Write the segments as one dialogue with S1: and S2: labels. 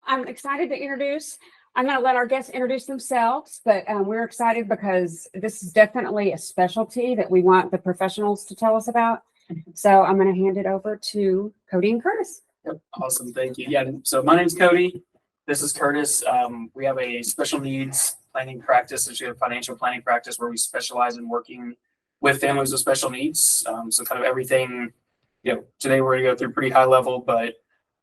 S1: I'm excited to introduce. I'm going to let our guests introduce themselves, but we're excited because this is definitely a specialty that we want the professionals to tell us about. So I'm going to hand it over to Cody and Curtis.
S2: Yep. Awesome. Thank you. Yeah. So my name's Cody. This is Curtis. We have a special needs planning practice, actually a financial planning practice where we specialize in working with families with special needs. So kind of everything, today we're going to go through pretty high level, but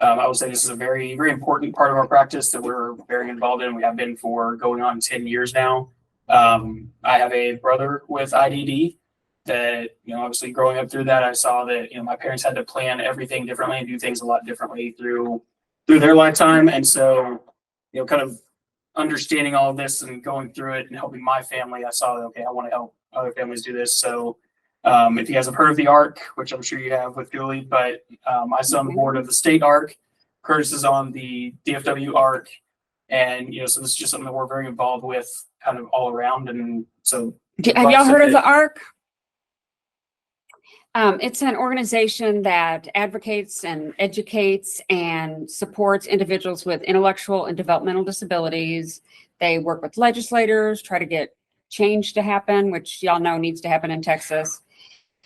S2: I would say this is a very, very important part of our practice that we're very involved in. We have been for going on 10 years now. I have a brother with IDD that, obviously growing up through that, I saw that, my parents had to plan everything differently and do things a lot differently through their lifetime. And so, kind of understanding all of this and going through it and helping my family, I saw that, okay, I want to help other families do this. So if you guys have heard of the ARC, which I'm sure you have with Julie, but I sit on the board of the state ARC. Curtis is on the DFW ARC. And, so this is just something that we're very involved with kind of all around. And so.
S1: Have y'all heard of the ARC? It's an organization that advocates and educates and supports individuals with intellectual and developmental disabilities. They work with legislators, try to get change to happen, which y'all know needs to happen in Texas.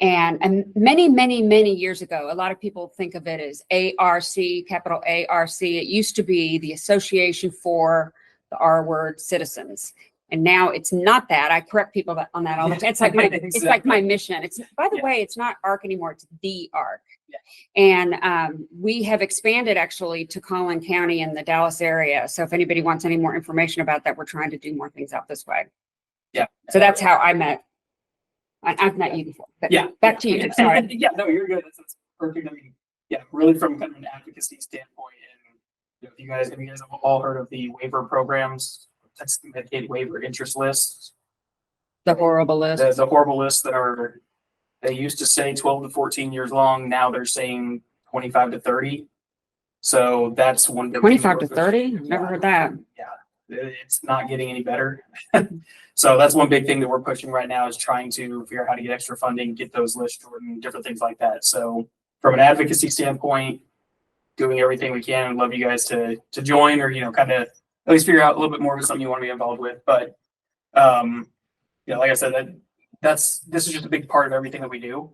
S1: And many, many, many years ago, a lot of people think of it as ARC, capital ARC. It used to be the Association for the R Word Citizens. And now it's not that. I correct people on that all the time. It's like it's like my mission. It's, by the way, it's not ARC anymore. It's the ARC. Yeah. And we have expanded actually to Collin County in the Dallas area. So if anybody wants any more information about that, we're trying to do more things out this way.
S2: Yeah.
S1: So that's how I met. I've met you before. But yeah. Back to you. Sorry.
S2: Yeah, no, you're good. That's perfect. I mean, yeah, really from kind of an advocacy standpoint. And if you guys have all heard of the waiver programs, that's the Medicaid waiver interest lists.
S1: The horrible list.
S2: The horrible lists that they used to say 12 to 14 years long. Now they're saying 25 to 30. So that's one.
S1: 25 to 30? I've never heard that.
S2: Yeah. It's not getting any better. So that's one big thing that we're pushing right now is trying to figure out how to get extra funding, get those lists and different things like that. So from an advocacy standpoint, doing everything we can. I'd love you guys to join or, kind of at least figure out a little bit more of something you want to be involved with. But, like I said, this is just a big part of everything that we do.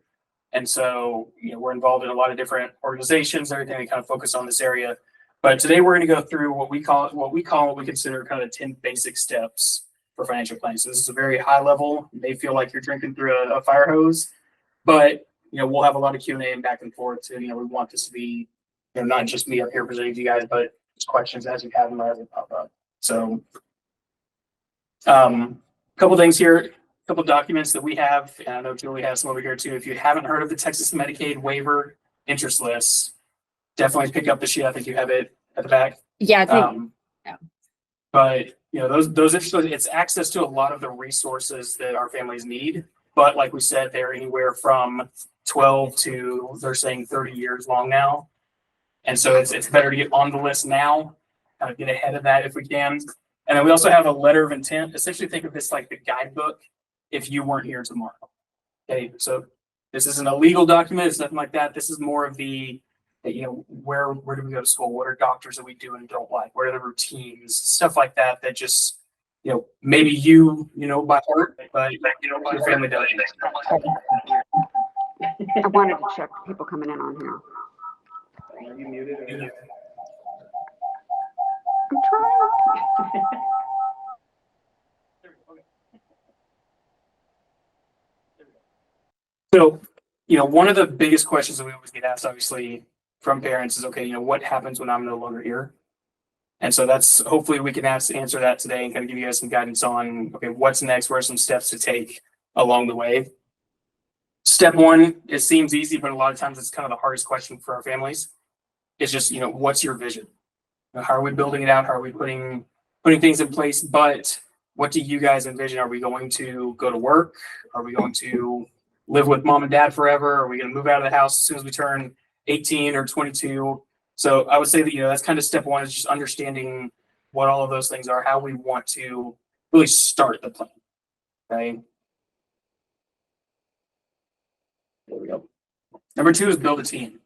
S2: And so, we're involved in a lot of different organizations, everything we kind of focus on this area. But today we're going to go through what we consider kind of 10 basic steps for financial planning. So this is a very high level. You may feel like you're drinking through a fire hose, but we'll have a lot of Q&A and back and forth too. We want this to be not just me up here presenting to you guys, but just questions as you have them as they pop up. So a couple things here, a couple documents that we have, and I know Julie has some over here too. If you haven't heard of the Texas Medicaid waiver interest lists, definitely pick up the sheet. I think you have it at the back.
S1: Yeah, I think. Yeah.
S2: But those interest lists, it's access to a lot of the resources that our families need. But like we said, they're anywhere from 12 to they're saying 30 years long now. And so it's better to get on the list now, kind of get ahead of that if we can. And then we also have a letter of intent. Essentially think of this like the guidebook if you weren't here tomorrow. Okay, so this isn't a legal document, it's nothing like that. This is more of the where do we go to school? What are doctors that we do and don't like? What are the routines? Stuff like that just, maybe by heart, but your family does.
S1: I wanted to check people coming in on here.
S2: Are you muted?
S1: I'm trying.
S2: So, one of the biggest questions that we always get asked, obviously, from parents is, okay, what happens when I'm no longer here? And so that's hopefully we can answer that today and kind of give you guys some guidance on, okay, what's next? What are some steps to take along the way? Step one, it seems easy, but a lot of times it's kind of the hardest question for our families. It's just, what's your vision? How are we building it out? How are we putting things in place? But what do you guys envision? Are we going to go to work? Are we going to live with mom and dad forever? Are we going to move out of the house as soon as we turn 18 or 22? So I would say that, that's kind of step one is just understanding what all of those things are, how we want to really start the plan. Okay. There we go. Number two is build a team.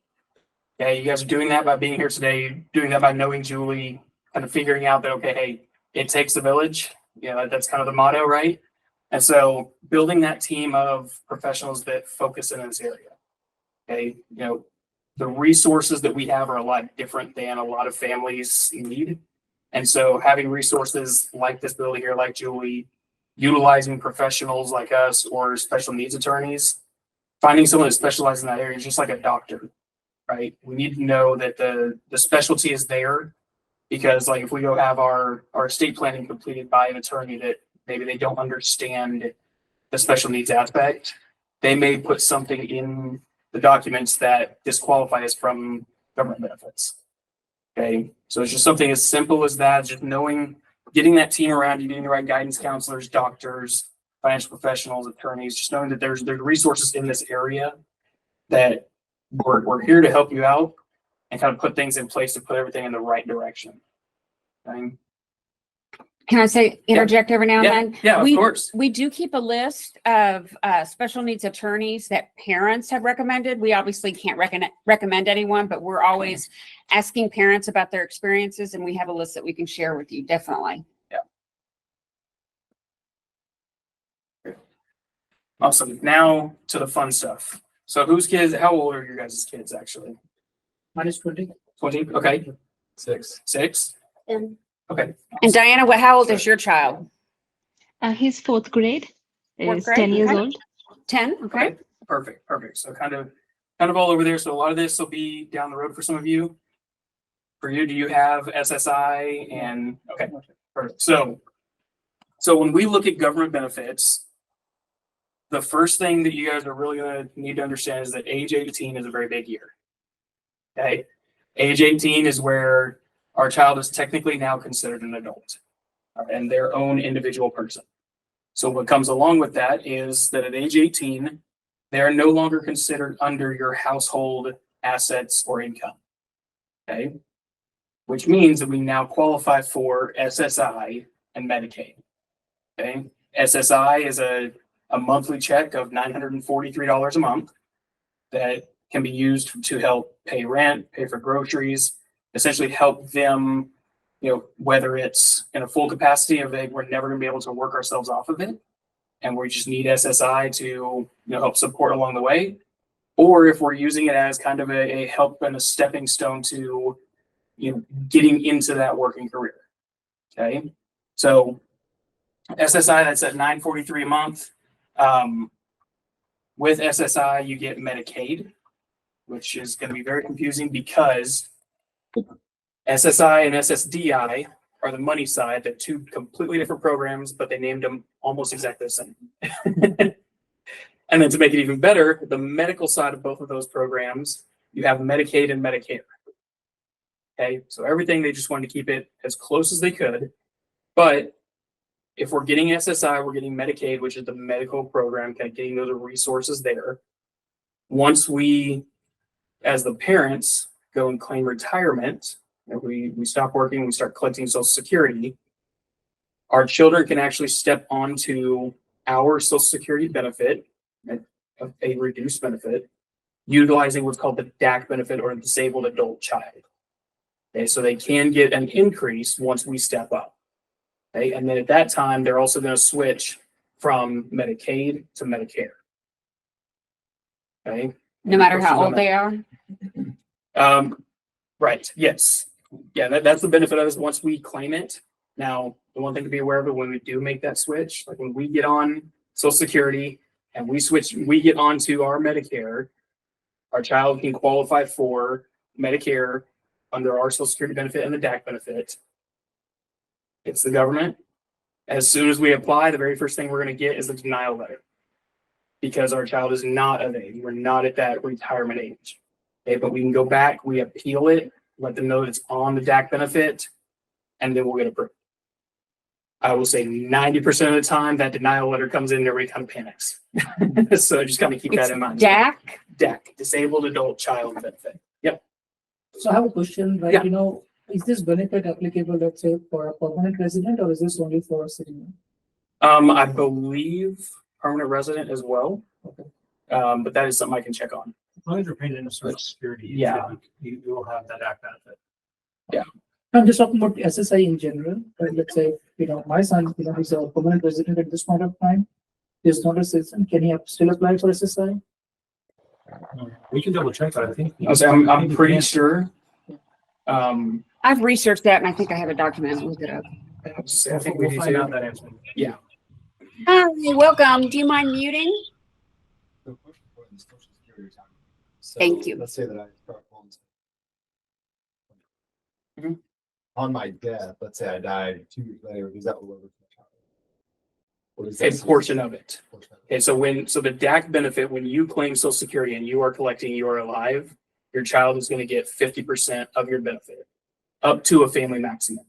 S2: Okay, you guys are doing that by being here today, doing that by knowing Julie, kind of figuring out that, okay, hey, it takes a village. You know, that's kind of the motto, right? And so building that team of professionals that focus in this area. Okay, you know, the resources that we have are a lot different than a lot of families need. And so having resources like this building here, like Julie, utilizing professionals like us or special needs attorneys, finding someone that specializes in that area is just like a doctor, right? We need to know that the specialty is there, because like if we go have our estate planning completed by an attorney that maybe they don't understand the special needs aspect, they may put something in the documents that disqualify us from government benefits. Okay, so it's just something as simple as that, just knowing, getting that team around you, getting the right guidance counselors, doctors, financial professionals, attorneys, just knowing that there's resources in this area that we're here to help you out and kind of put things in place to put everything in the right direction. Okay?
S1: Can I say, interject every now and then?
S2: Yeah, of course.
S1: We do keep a list of special needs attorneys that parents have recommended. We obviously can't recommend anyone, but we're always asking parents about their experiences, and we have a list that we can share with you, definitely.
S2: Yeah. Awesome. Now to the fun stuff. So whose kids, how old are your guys' kids actually?
S3: Mine is 20.
S2: 20? Okay.
S3: 6.
S2: 6? Okay.
S1: And Diana, how old is your child?
S4: He's 4th grade.
S1: Fourth
S4: He's
S1: grade,
S4: 10 years
S1: okay.
S4: old.
S1: 10, okay.
S2: Perfect. So kind of all over there. So a lot of this will be down the road for some of you. For you, do you have SSI and okay, perfect. So when we look at government benefits, the first thing that you guys are really going to need to understand is that age 18 is a very big year. Okay, age 18 is where our child is technically now considered an adult and their own individual person. So what comes along with that is that at age 18, they are no longer considered under your household assets or income. Okay, which means that we now qualify for SSI and Medicaid. Okay, SSI is a monthly check of $943 a month that can be used to help pay rent, pay for groceries, essentially help them, you know, whether it's in a full capacity of we're never going to be able to work ourselves off of it, and we just need SSI to, you know, help support along the way, or if we're using it as kind of a help and a stepping stone to, you know, getting into that working career. Okay, so SSI, that's at $943 a month. With SSI, you get Medicaid, which is going to be very confusing because SSI and SSDI are the money side. They're two completely different programs, but they named them almost exactly the same. And then to make it even better, the medical side of both of those programs, you have Medicaid and Medicare. Okay, so everything, they just wanted to keep it as close as they could. But if we're getting SSI, we're getting Medicaid, which is the medical program, kind of getting those resources there. Once we, as the parents, go and claim retirement, if we stop working, we start collecting Social Security, our children can actually step onto our Social Security benefit, a reduced benefit, utilizing what's called the DAC benefit, or disabled adult child. Okay, so they can get an increase once we step up. Okay, and then at that time, they're also going to switch from Medicaid to Medicare. Okay.
S1: No matter how old they are?
S2: Right, yes. Yeah, that's the benefit of this once we claim it. Now, the one thing to be aware of when we do make that switch, like when we get on Social Security and we get onto our Medicare, our child can qualify for Medicare under our Social Security benefit and the DAC benefit. It's the government. As soon as we apply, the very first thing we're going to get is the denial letter, because our child is not of age. We're not at that retirement age. Okay, but we can go back, we appeal it, let them know it's on the DAC benefit, and then we'll get approved. I will say 90% of the time that denial letter comes in and everybody kind of panics. So just kind of keep that in mind.
S1: DAC?
S2: DAC, Disabled Adult Child Benefit. Yep.
S3: So I have a question, like,
S2: Yeah.
S3: you know, is this benefit applicable, let's say, for a permanent resident, or is this only for a citizen?
S2: I believe permanent resident as well.
S3: Okay.
S2: But that is something I can check on.
S5: As long as you're paying into Social Security,
S2: Yeah.
S5: you will have that act benefit.
S2: Yeah.
S3: I'm just talking about SSI in general, right? Let's say, my son, he's a permanent resident at this point of time. He's not a citizen. Can he still apply for SSI?
S5: We can double check, but I think.
S2: I'm pretty sure.
S1: I've researched that and I think I have a document. Look it up.
S2: I think we
S5: We'll
S2: need
S5: find out
S2: to.
S5: that answer.
S1: Hi, welcome. Do you mind muting? Thank you.
S6: Let's say that I start
S2: Mhm.
S6: on my death, let's say I died 2 years later, does that roll over to my child? Or is
S2: A
S6: that
S2: portion of it.
S6: portion of it?
S2: Okay, so the DAC benefit, when you claim Social Security and you are collecting, you are alive, your child is going to get 50% of your benefit, up to a family maximum.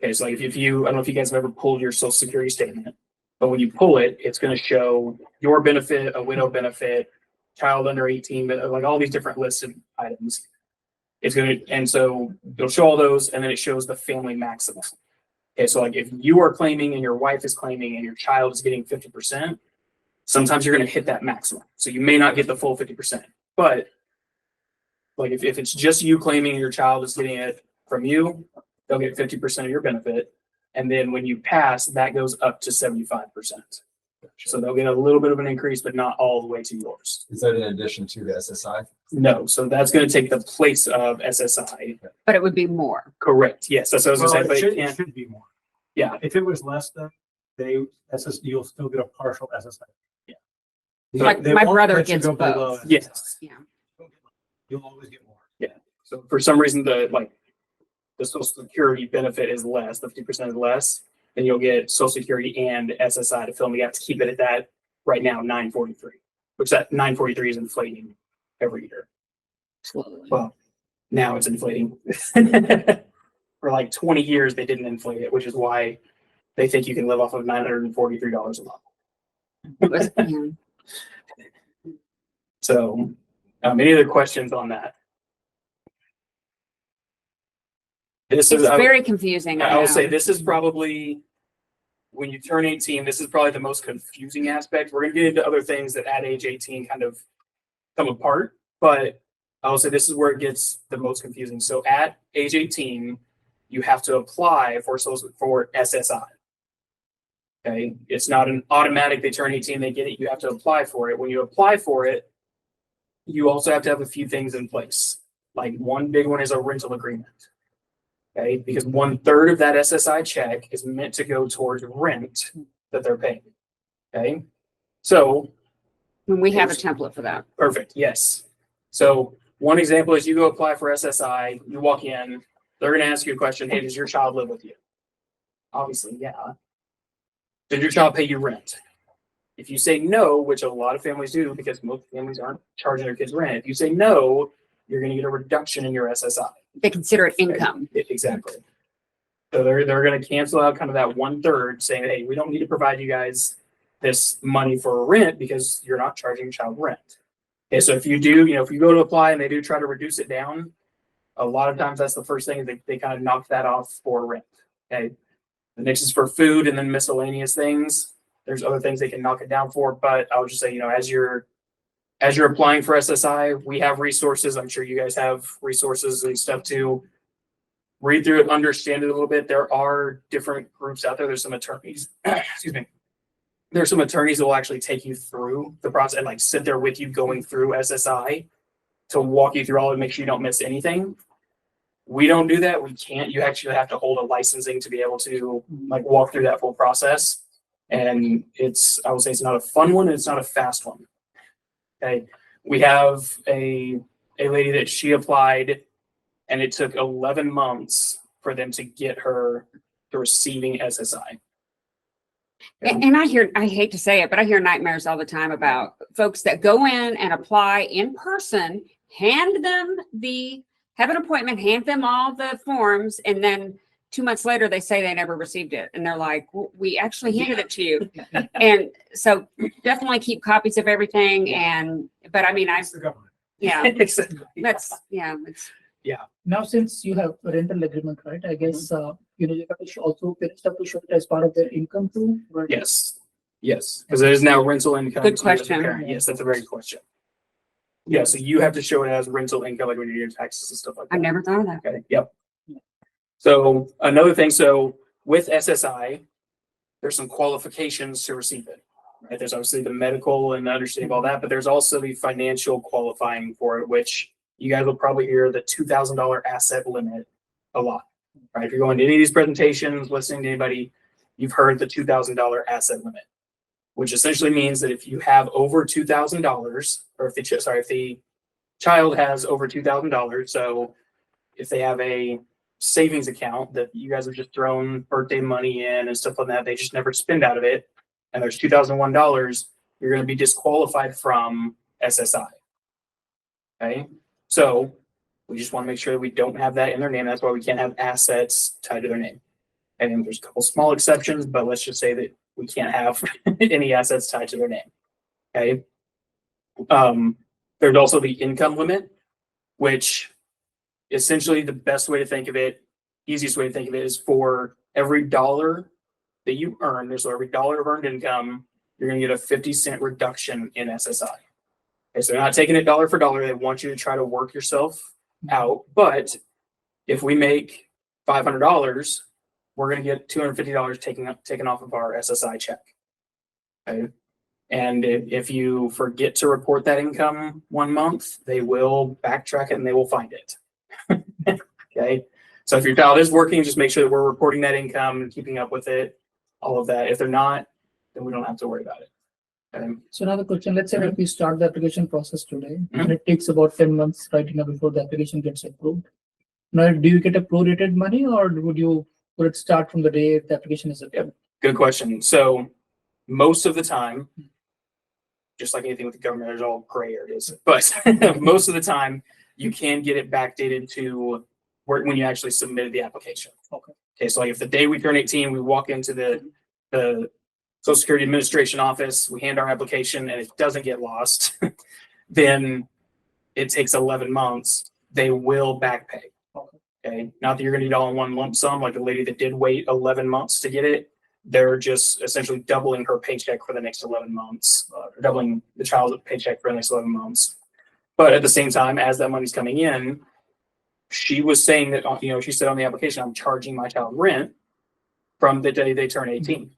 S2: Okay, so like if you, I don't know if you guys have ever pulled your Social Security statement, but when you pull it, it's going to show your benefit, a widow benefit, child under 18, but like all these different listed items. It's going to, and so it'll show all those, and then it shows the family maximum. Okay, so like if you are claiming and your wife is claiming and your child is getting 50%, sometimes you're going to hit that maximum. So you may not get the full 50%, but like if it's just you claiming and your child is getting it from you, they'll get 50% of your benefit. And then when you pass, that goes up to 75%. So they'll get a little bit of an increase, but not all the way to yours.
S6: Is that in addition to the SSI?
S2: No, so that's going to take the place of SSI.
S1: But it would be more.
S2: Correct. Yes, that's what I was
S5: Well,
S2: going to say.
S5: it
S2: But
S5: should,
S2: it
S5: it
S2: can't.
S5: should be more.
S2: Yeah.
S5: If it was less than, you'll still get a partial SSI.
S2: Yeah.
S1: Like
S5: They
S1: my
S5: won't
S1: brother
S5: let you
S1: gets
S5: go below
S1: both.
S5: SSI.
S2: Yes.
S1: Yeah.
S5: You'll always get more.
S2: So for some reason, the Social Security benefit is less, the 50% is less, then you'll get Social Security and SSI to fill in the gap to keep it at that right now, 943, which that 943 is inflating every year.
S1: Slowly.
S2: Well, now it's inflating. For like 20 years, they didn't inflate it, which is why they think you can live off of $943 a month.
S1: It was- yeah.
S2: So, any other questions on that? This
S1: It's
S2: is,
S1: very confusing.
S2: I will
S1: know.
S2: say this is probably, when you turn 18, this is probably the most confusing aspect. We're gonna get into other things that at age 18 kind of come apart, but I will say this is where it gets the most confusing. So at age 18, you have to apply for SSI. Okay, it's not an automatic, they turn 18, they get it, you have to apply for it. When you apply for it, you also have to have a few things in place. Like one big one is a rental agreement. Okay, because 1/3 of that SSI check is meant to go towards rent that they're paying. Okay, so
S1: And we have a template for that.
S2: perfect, yes. So one example is you go apply for SSI, you walk in, they're gonna ask you a question, hey, does your child live with you? Obviously, yeah. Did your child pay you rent? If you say no, which a lot of families do because most families aren't charging their kids rent, if you say no, you're gonna get a reduction in your SSI.
S1: They consider it income.
S2: Exactly. So they're going to cancel out kind of that 1/3 saying, hey, we don't need to provide you guys this money for rent because you're not charging child rent. Okay, so if you do, if you go to apply and they do try to reduce it down, a lot of times that's the first thing they kind of knock that off for rent. Okay. The next is for food and then miscellaneous things. There's other things they can knock it down for, but I would just say, as you're applying for SSI, we have resources. I'm sure you guys have resources and stuff to read through it, understand it a little bit. There are different groups out there. There's some attorneys, excuse me. There's some attorneys that will actually take you through the process and like sit there with you going through SSI to walk you through all and make sure you don't miss anything. We don't do that. We can't. You actually have to hold a licensing to be able to like walk through that full process. And I would say it's not a fun one and it's not a fast one. Okay, we have a lady that she applied, and it took 11 months for them to get her to receiving SSI.
S1: And I hate to say it, but I hear nightmares all the time about folks that go in and apply in person, have an appointment, hand them all the forms, and then 2 months later they say they never received it. And they're like, well, we actually handed it to you. And so definitely keep copies of everything. But I mean,
S5: It's the government.
S1: yeah,
S2: Exactly.
S3: Now, since you have a rental agreement, right, I guess, you have to also, parents have to show it as part of their income too? Right?
S2: Yes, because it is now rental income.
S1: Good
S2: to you as a
S1: question.
S2: parent. Yes, that's a very good question. Yeah, so you have to show it as rental income, like when you do your taxes and stuff like that.
S1: I've never thought of that.
S2: Okay, yep. So another thing, so with SSI, there's some qualifications to receive it. Right? There's obviously the medical and understanding of all that, but there's also the financial qualifying for it, which you guys will probably hear the $2,000 asset limit a lot. Right? If you're going to any of these presentations, listening to anybody, you've heard the $2,000 asset limit, which essentially means that if you have over $2,000, or if the child has over $2,000, so if they have a savings account that you guys have just thrown birthday money in and stuff like that, they just never spend out of it, and there's $2,001, you're going to be disqualified from SSI. Okay, so we just want to make sure that we don't have that in their name. That's why we can't have assets tied to their name. And there's a couple small exceptions, but let's just say that we can't have any assets tied to their name. Okay. There's also the income limit, which essentially the best way to think of it, easiest way to think of it is for every dollar that you earn, so every dollar of earned income, you're going to get a 50-cent reduction in SSI. Okay, so they're not taking it dollar for dollar. They want you to try to work yourself out. But if we make $500, we're going to get $250 taken off of our SSI check. Okay. And if you forget to report that income one month, they will backtrack it and they will find it. Okay. So if your child is working, just make sure that we're reporting that income and keeping up with it, all of that. If they're not, then we don't have to worry about it. Okay.
S3: So another question, let's say that we start the application process today, and it takes about 10 months right now before the application gets approved. Now, do you get a prorated money, or would it start from the day the application is approved?
S2: Good question. So most of the time, just like anything with the government, there's all gray areas, but most of the time you can get it backdated to when you actually submitted the application. Okay. So like if the day we turn 18, we walk into the Social Security Administration office, we hand our application and it doesn't get lost, then it takes 11 months. They will back pay. Okay. Not that you're going to need all in one lump sum, like the lady that did wait 11 months to get it. They're just essentially doubling her paycheck for the next 11 months, doubling the child's paycheck for the next 11 months. But at the same time, as that money's coming in, she was saying that, she said on the application, I'm charging my child rent from the day they turn 18.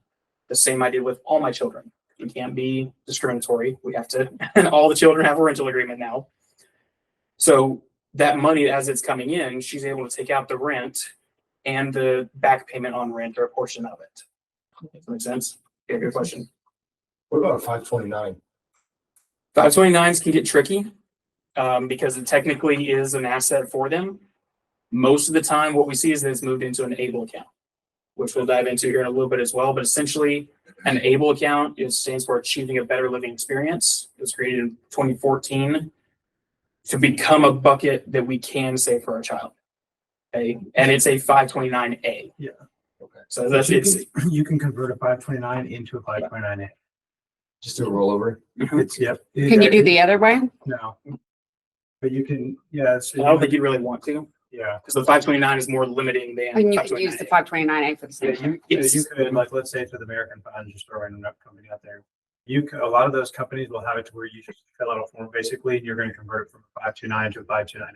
S2: The same I did with all my children. We can't be discriminatory. We have to, all the children have a rental agreement now. So that money, as it's coming in, she's able to take out the rent and the back payment on rent or a portion of it. Does that make sense? Yeah, good question.
S6: What about 529?
S2: 529s can get tricky because it technically is an asset for them. Most of the time, what we see is that it's moved into an ABLE account, which we'll dive into here in a little bit as well. But essentially, an ABLE account stands for Achieving a Better Living Experience. It was created in 2014 to become a bucket that we can save for our child. Okay, and it's a 529A.
S5: Yeah.
S6: Okay.
S2: So that's
S5: You can convert a 529 into a 529A.
S6: Just do a rollover.
S5: It's, yep.
S1: Can you do the other way?
S5: No. But you can, yeah. So
S2: I don't think you'd really want to,
S5: yeah.
S2: because the 529 is more limiting than
S1: And you can use the 529A for the
S5: Yeah,
S1: same.
S5: you could, like, let's say for the American Funds, just throwing a company out there. A lot of those companies will have it to where you just fill out a form, basically, and you're going to convert it from a 529 to a 529A.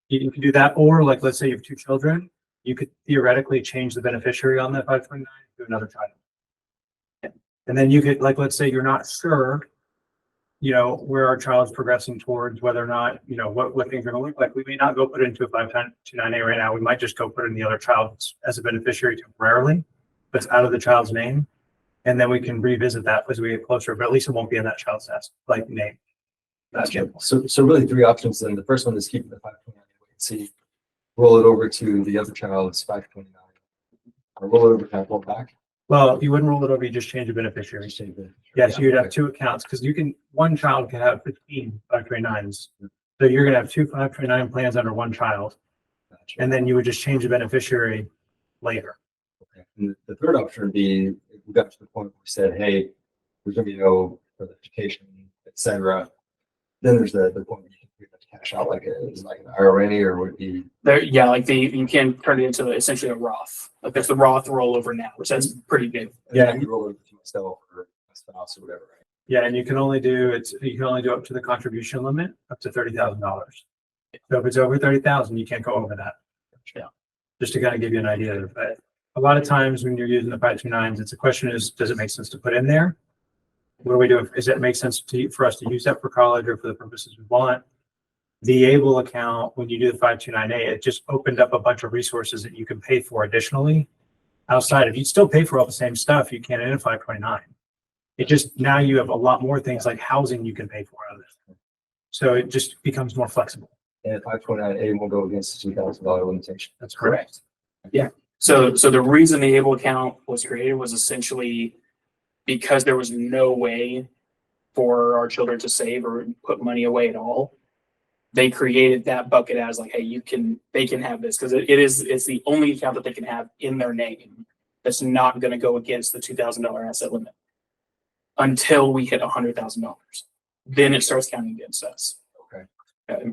S5: You can do that, or like, let's say you have two children, you could theoretically change the beneficiary on that 529 to another child. And then you could, like, let's say you're not sure, where our child's progressing towards, whether or not, what things are going to look like. We may not go put it into a 529A right now. We might just go put it in the other child as a beneficiary temporarily, but it's out of the child's name. And then we can revisit that as we get closer, but at least it won't be in that child's name. That's
S6: Gotcha. So really three options then. The first one is keeping the 529 see, roll it over to the other child's 529. Or roll it over to roll back.
S5: Well, you wouldn't roll it over, you just change the beneficiary. Yes, you'd have two accounts because one child can have 15 529s. So you're going to have two 529 plans under one child.
S6: Gotcha.
S5: And then you would just change the beneficiary later.
S6: Okay. And the third option would be, if we got to the point where we said, hey, there's going to be no further education, etc. Then there's the point where you can pretty much cash out like an IRA, or would it be
S2: there? Yeah, like you can turn it into essentially a Roth. Like there's the Roth rollover now, which that's pretty big.
S5: Yeah.
S6: you roll it over to myself or my spouse or whatever, right?
S5: Yeah, and you can only do up to the contribution limit up to $30,000. So if it's over 30,000, you can't go over that.
S2: Yeah.
S5: just to kind of give you an idea of that. A lot of times when you're using the 529s, it's a question is, does it make sense to put in there? What do we do? Does it make sense for us to use that for college or for the purposes we want? The ABLE account, when you do the 529A, it just opened up a bunch of resources that you can pay for additionally. Outside, if you still pay for all the same stuff, you can't in a 529. It just, now you have a lot more things like housing you can pay for out of it. So it just becomes more flexible.
S6: And 529A will go against the $2,000 limitation.
S5: That's correct.
S2: Yeah. So the reason the ABLE account was created was essentially because there was no way for our children to save or put money away at all. They created that bucket as like, hey, they can have this because it's the only account that they can have in their name that's not going to go against the $2,000 asset limit until we hit $100,000. Then it starts counting against us. Okay.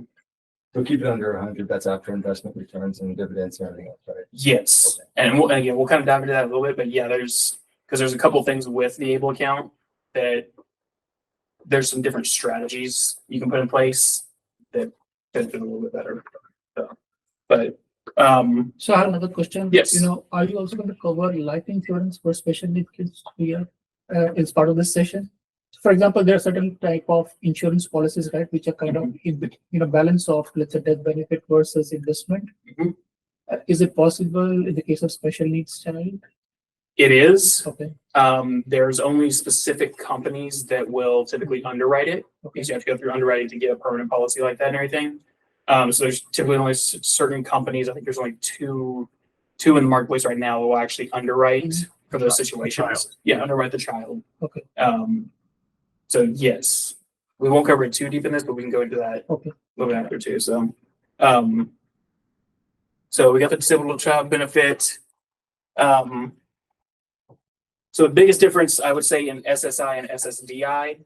S6: So keep it under 100. That's after investment returns and dividends and everything else, right?
S2: Yes.
S6: Okay.
S2: And we'll kind of dive into that a little bit, but yeah, there's a couple things with the ABLE account that there's some different strategies you can put in place that benefit a little bit better.
S3: So I have another question.
S2: Yes.
S3: You know, are you also going to cover life insurance for special needs kids here as part of this session? For example, there are certain type of insurance policies, right, which are kind of in balance of, let's say, death benefit versus investment.
S2: Mhm.
S3: Is it possible in the case of special needs child?
S2: It is.
S3: Okay.
S2: There's only specific companies that will typically underwrite it because you have to go through underwriting to get a permanent policy like that and everything. So there's typically only certain companies. I think there's only two in the marketplace right now who will actually underwrite for those situations. Yeah, underwrite the child.
S3: Okay.
S2: So yes, we won't cover it too deep in this, but we can go into that a little bit after too. So, so we got the disabled child benefit. So the biggest difference I would say in SSI and SSDI,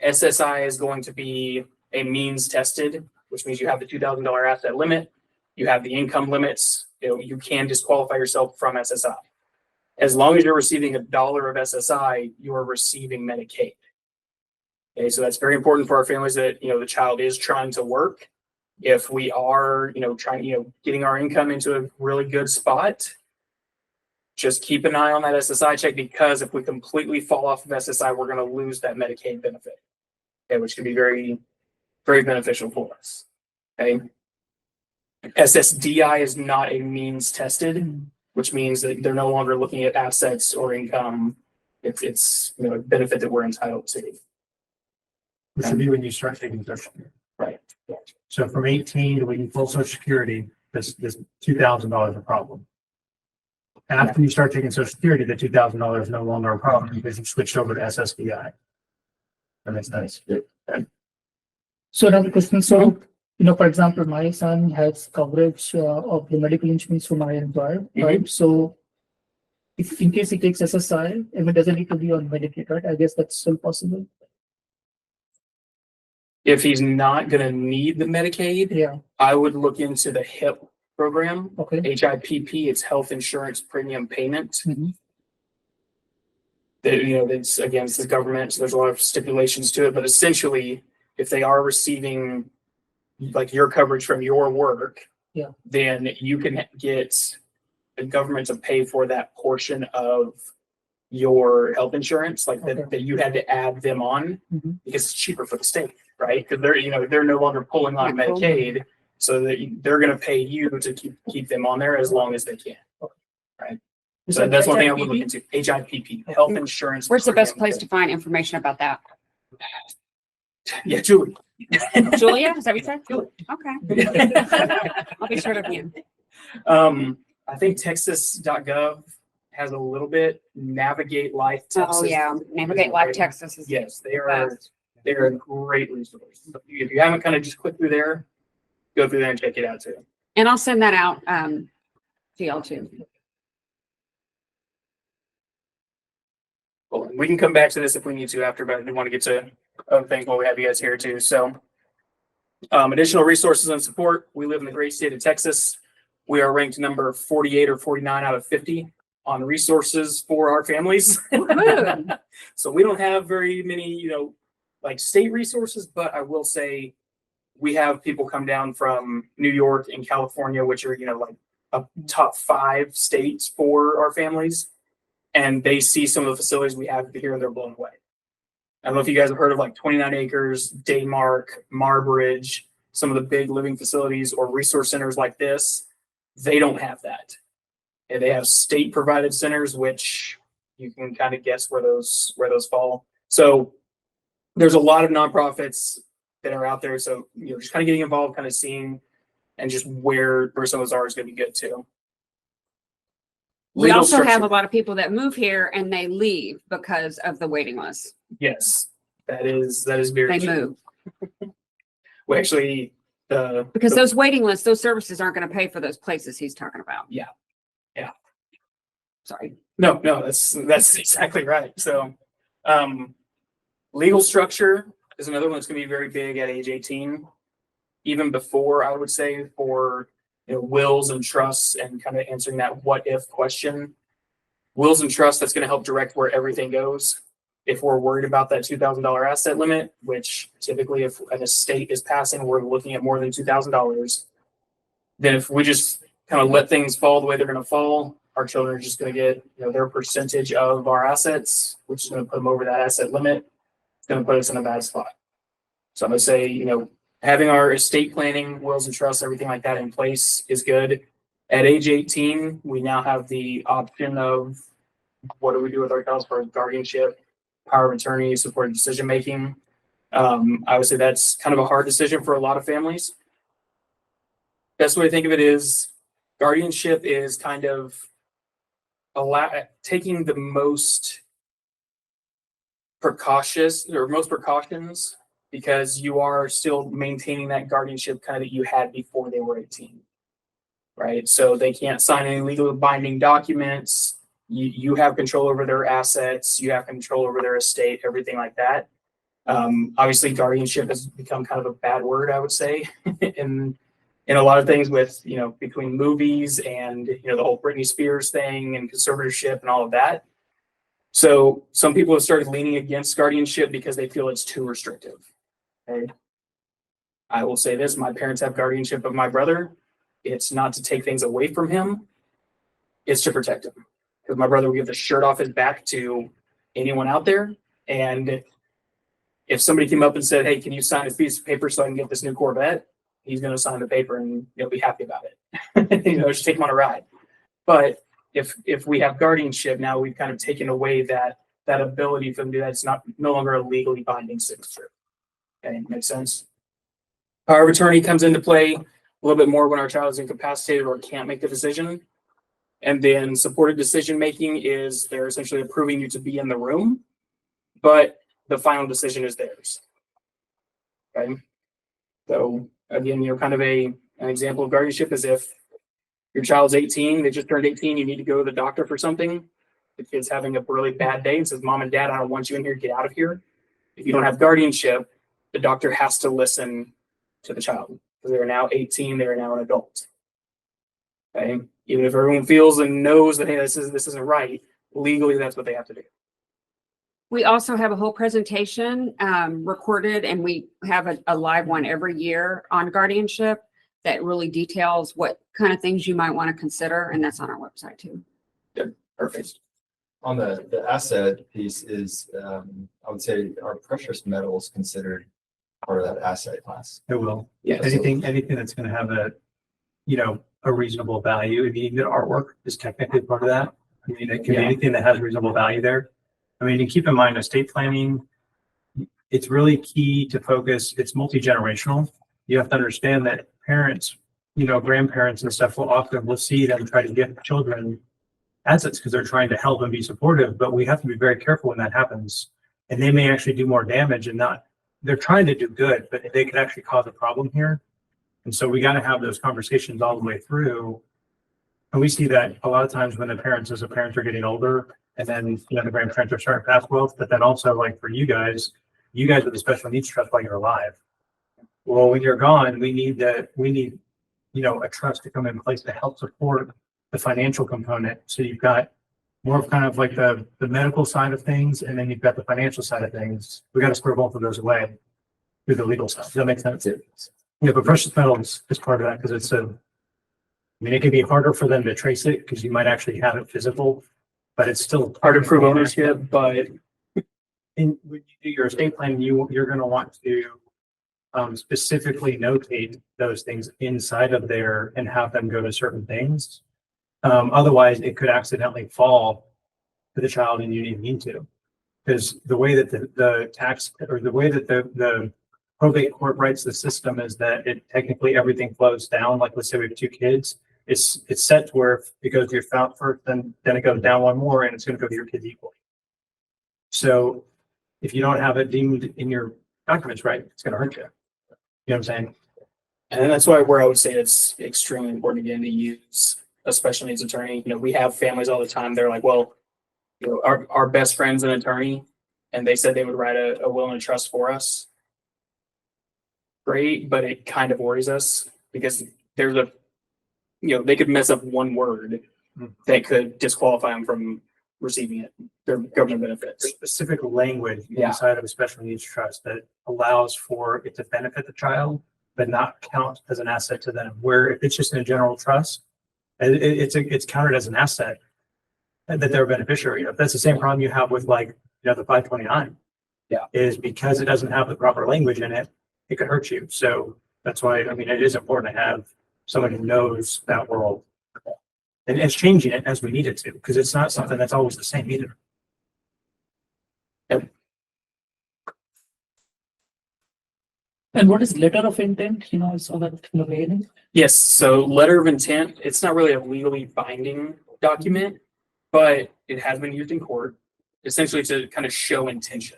S2: SSI is going to be a means tested, which means you have the $2,000 asset limit, you have the income limits, you can disqualify yourself from SSI. As long as you're receiving $1 of SSI, you are receiving Medicaid. Okay, so that's very important for our families that, the child is trying to work. If we are, trying, getting our income into a really good spot, just keep an eye on that SSI check, because if we completely fall off of SSI, we're going to lose that Medicaid benefit, okay, which can be very, very beneficial for us. Okay. SSDI is not a means tested, which means that they're no longer looking at assets or income. It's a benefit that we're entitled to.
S5: Which would be when you start taking Social Security.
S2: Right.
S5: So from 18 to when you pull Social Security, this $2,000 is a problem. After you start taking Social Security, the $2,000 is no longer a problem because you've switched over to SSDI. That makes sense.
S3: So another question. So, for example, my son has coverage of the medical insurance from my employer, right? So if in case he takes SSI, if it doesn't need to be on Medicaid, right? I guess that's still possible.
S2: If he's not going to need the Medicaid,
S3: Yeah.
S2: I would look into the HIP program.
S3: Okay.
S2: HIPP, it's Health Insurance Premium Payment.
S3: Mhm.
S2: It's again, it's the government, so there's a lot of stipulations to it. But essentially, if they are receiving like your coverage from your work, then you can get the government to pay for that portion of your health insurance, like that you had to add them on because it's cheaper for the state, right? Because they're no longer pulling on Medicaid, so that they're going to pay you to keep them on there as long as they can, right? So that's one thing I would look into. HIPP, Health Insurance.
S1: Where's the best place to find information about that?
S2: Yeah, Julie.
S1: Julia, is that what you said?
S2: Julie.
S1: Okay. I'll be sure to be in.
S2: I think Texas.gov has a little bit. Navigate Life Texas.
S1: Oh yeah, Navigate Life Texas is.
S2: Yes, they're a great resource. If you haven't kind of just clicked through there, go through there and check it out too.
S1: And I'll send that out to y'all too.
S2: Well, we can come back to this if we need to after, but I do want to get to other things while we have you guys here too. So additional resources and support. We live in the great state of Texas. We are ranked number 48 or 49 out of 50 on resources for our families. So we don't have very many, like state resources, but I will say we have people come down from New York and California, which are, like a top 5 states for our families, and they see some of the facilities we have here and they're blown away. I don't know if you guys have heard of like 29 Acres, Daymark, Marbridge, some of the big living facilities or resource centers like this. They don't have that. And they have state provided centers, which you can kind of guess where those fall. So there's a lot of nonprofits that are out there. So, just kind of getting involved, kind of seeing and just where some of those are is going to be good too.
S1: We
S2: Legal
S1: also have a
S2: structure.
S1: lot of people that move here and they leave because of the waiting list.
S2: Yes, that is very
S1: They
S2: true.
S1: move
S2: We actually,
S1: because those waiting lists, those services aren't going to pay for those places he's talking about.
S2: Yeah. Yeah.
S1: Sorry.
S2: No, that's exactly right. So, legal structure is another one that's going to be very big at age 18. Even before, I would say, for wills and trusts and kind of answering that what if question. Wills and trusts, that's going to help direct where everything goes. If we're worried about that $2,000 asset limit, which typically if an estate is passing, we're looking at more than $2,000. Then if we just kind of let things fall the way they're going to fall, our children are just going to get their percentage of our assets, which is going to put them over that asset limit. It's going to put us in a bad spot. So I'm going to say, having our estate planning, wills and trusts, everything like that in place is good. At age 18, we now have the option of what do we do with our child for guardianship, power of attorney, supported decision making. I would say that's kind of a hard decision for a lot of families. Best way to think of it is guardianship is kind of taking the most precautions, because you are still maintaining that guardianship kind of that you had before they were 18, right? So they can't sign any legally binding documents. You have control over their assets. You have control over their estate, everything like that. Obviously, guardianship has become kind of a bad word, I would say, in a lot of things with, between movies and, the whole Britney Spears thing and conservatorship and all of that. So some people have started leaning against guardianship because they feel it's too restrictive. Okay. I will say this, my parents have guardianship of my brother. It's not to take things away from him. It's to protect him. Because my brother will give the shirt off his back to anyone out there. And if somebody came up and said, hey, can you sign this piece of paper so I can get this new Corvette? He's going to sign the paper and he'll be happy about it. Just take him on a ride. But if we have guardianship, now we've kind of taken away that ability for them to do that. It's no longer a legally binding signature. Okay, makes sense. Power of attorney comes into play a little bit more when our child is incapacitated or can't make the decision. And then supported decision making is they're essentially approving you to be in the room, but the final decision is theirs. Okay. So again, kind of an example of guardianship is if your child's 18, they just turned 18, you need to go to the doctor for something. The kid's having a really bad day and says, Mom and Dad, I don't want you in here, get out of here. If you don't have guardianship, the doctor has to listen to the child because they're now 18, they're now an adult. Okay. Even if everyone feels and knows that, hey, this isn't right, legally, that's what they have to do.
S1: We also have a whole presentation recorded, and we have a live one every year on guardianship that really details what kind of things you might want to consider, and that's on our website too.
S2: Good. Perfect.
S6: On the asset piece is, I would say, are precious metals considered part of that asset class?
S5: It will.
S2: Yes.
S5: Anything that's going to have a reasonable value. I mean, the artwork is technically part of that. I mean, it can be anything that has reasonable value there. I mean, you keep in mind estate planning, it's really key to focus. It's multi-generational. You have to understand that parents, grandparents and stuff will see them try to give children assets because they're trying to help and be supportive, but we have to be very careful when that happens. And they may actually do more damage they're trying to do good, but they could actually cause a problem here. And so we got to have those conversations all the way through. And we see that a lot of times when the parents are getting older, and then the grandparents are starting to pass wealth, but then also like for you guys are the special needs trust while you're alive. Well, when you're gone, we need a trust to come in place to help support the financial component. So you've got more of kind of like the medical side of things, and then you've got the financial side of things. We got to square both of those away through the legal stuff. Does that make sense? Yeah, but precious metals is part of that because it's I mean, it can be harder for them to trace it because you might actually have it physical, but it's still
S2: Hard to prove ownership, but
S5: And when you do your estate plan, you're gonna want to specifically notate those things inside of there and have them go to certain things. Otherwise, it could accidentally fall to the child and you didn't mean to. Because the way that the tax or the way that the probate court writes the system is that it technically everything flows down. Like let's say we have two kids, it's set to where if it goes to your spouse first, then it goes down one more and it's gonna go to your kids equally. So if you don't have it deemed in your documents right, it's gonna hurt you. You know what I'm saying?
S2: and that's where I would say it's extremely important again to use a special needs attorney. You know, we have families all the time. They're like, well, you know, our best friend's an attorney, and they said they would write a will and a trust for us. Great, but it kind of worries us because there's a, you know, they could mess up one word that could disqualify them from receiving it, their government
S5: There's
S2: benefits.
S5: specific language
S2: Yeah.
S5: inside of a special needs trust that allows for it to benefit the child, but not count as an asset to them. Where if it's just in a general trust, it's counted as an asset that they're a beneficiary of. That's the same problem you have with like, the 529.
S2: Yeah.
S5: Is because it doesn't have the proper language in it, it could hurt you. So that's why, I mean, it is important to have someone who knows that world. And it's changing it as we need it to, because it's not something that's always the same either.
S3: And what is letter of intent? I saw that in the beginning.
S2: Yes, so letter of intent, it's not really a legally binding document, but it has been used in court, essentially to kind of show intention,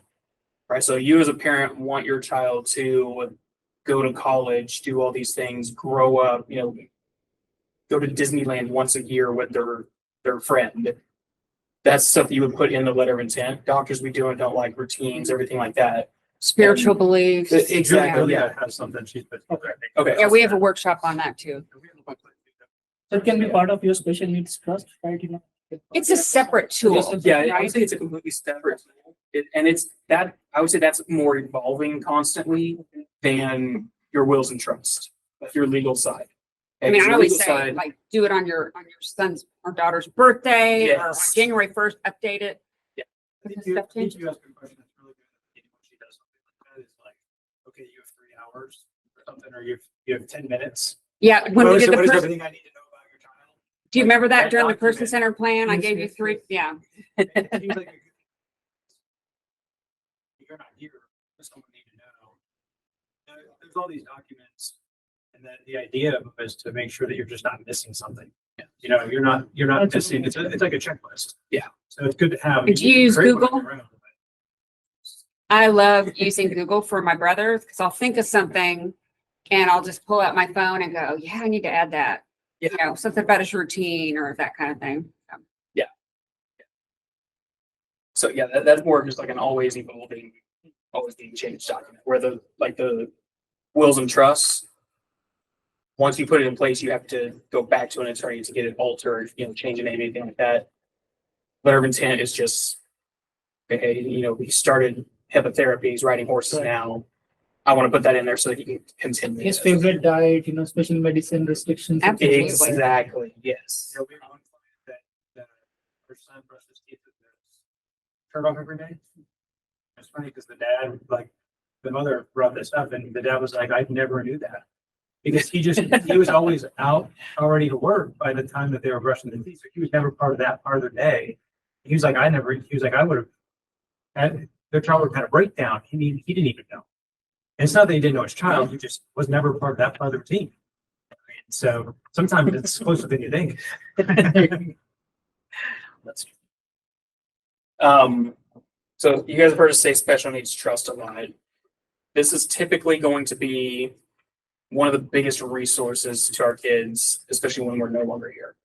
S2: right? So you as a parent want your child to go to college, do all these things, grow up, go to Disneyland once a year with their friend. That's stuff that you would put in the letter of intent. Doctors we do and don't like routines, everything like that.
S1: Spiritual beliefs.
S2: Exactly,
S5: Yeah,
S2: yeah.
S5: it has something she's put.
S2: Okay.
S1: Yeah, we have a workshop on that too.
S3: So it can be part of your special needs trust, right?
S1: It's a separate tool.
S2: Yeah, I would
S1: right?
S2: say it's a completely separate tool. I would say that's more evolving constantly than your wills and trust, your legal side.
S1: I mean,
S2: Your
S1: I always
S2: legal
S1: say,
S2: side-
S1: like, do it on your son's or daughter's birthday or on
S2: Yes.
S1: January 1st, update it.
S5: I think
S1: Does
S5: you
S1: stuff
S5: I think
S1: change?
S5: you asked a question that's really good. When she does something like that, it's like, okay, you have 3 hours or something, or you have 10 minutes.
S1: Yeah, when we
S5: What is
S1: did the
S5: what is
S1: person,
S5: everything I need to know about your child?
S1: do you remember that
S5: that
S1: during the
S5: document-
S1: person-centered plan? I
S3: Yes,
S1: gave you
S3: yes,
S1: 3,
S3: yes.
S1: yeah.
S5: It seems like you're not here, but someone need to know. There's all these documents, and the idea of them is to make sure that you're just not missing something. You're not missing. It's like a checklist.
S2: Yeah.
S5: So it's good to have.
S1: Did you
S5: can
S1: use
S5: create one on
S1: Google?
S5: your own, but-
S1: I love using Google for my brother because I'll think of something and I'll just pull out my phone and go, yeah, I need to add that.
S2: Yeah.
S1: Something about his routine or that kind of thing.
S2: So yeah, that's more of just like an always evolving, always being changed document where the wills and trusts, once you put it in place, you have to go back to an attorney to get it altered, change the name, anything like that. Letter of intent is just, hey, we started HIPAA he's riding horses now. I want to put that in there so that he can continue.
S3: His
S2: this.
S3: favorite diet, special medicine restrictions. and things like that.
S2: Exactly, yes.
S5: We have one client that her son brushes teeth with his shirt off every day. It's funny because the mother brought this up and the dad was like, I never knew that. Because he was always out already to work by the time that they were brushing the teeth. So he was never part of that part of their day. He was like, I would have, their child would kind of break down. He didn't even know. And it's not that he didn't know his child, he just was never part of that part of the routine. So sometimes it's closer than you think.
S2: That's so you guys have heard us say special needs trust a lot. This is typically going to be one of the biggest resources to our kids, especially when we're no longer here.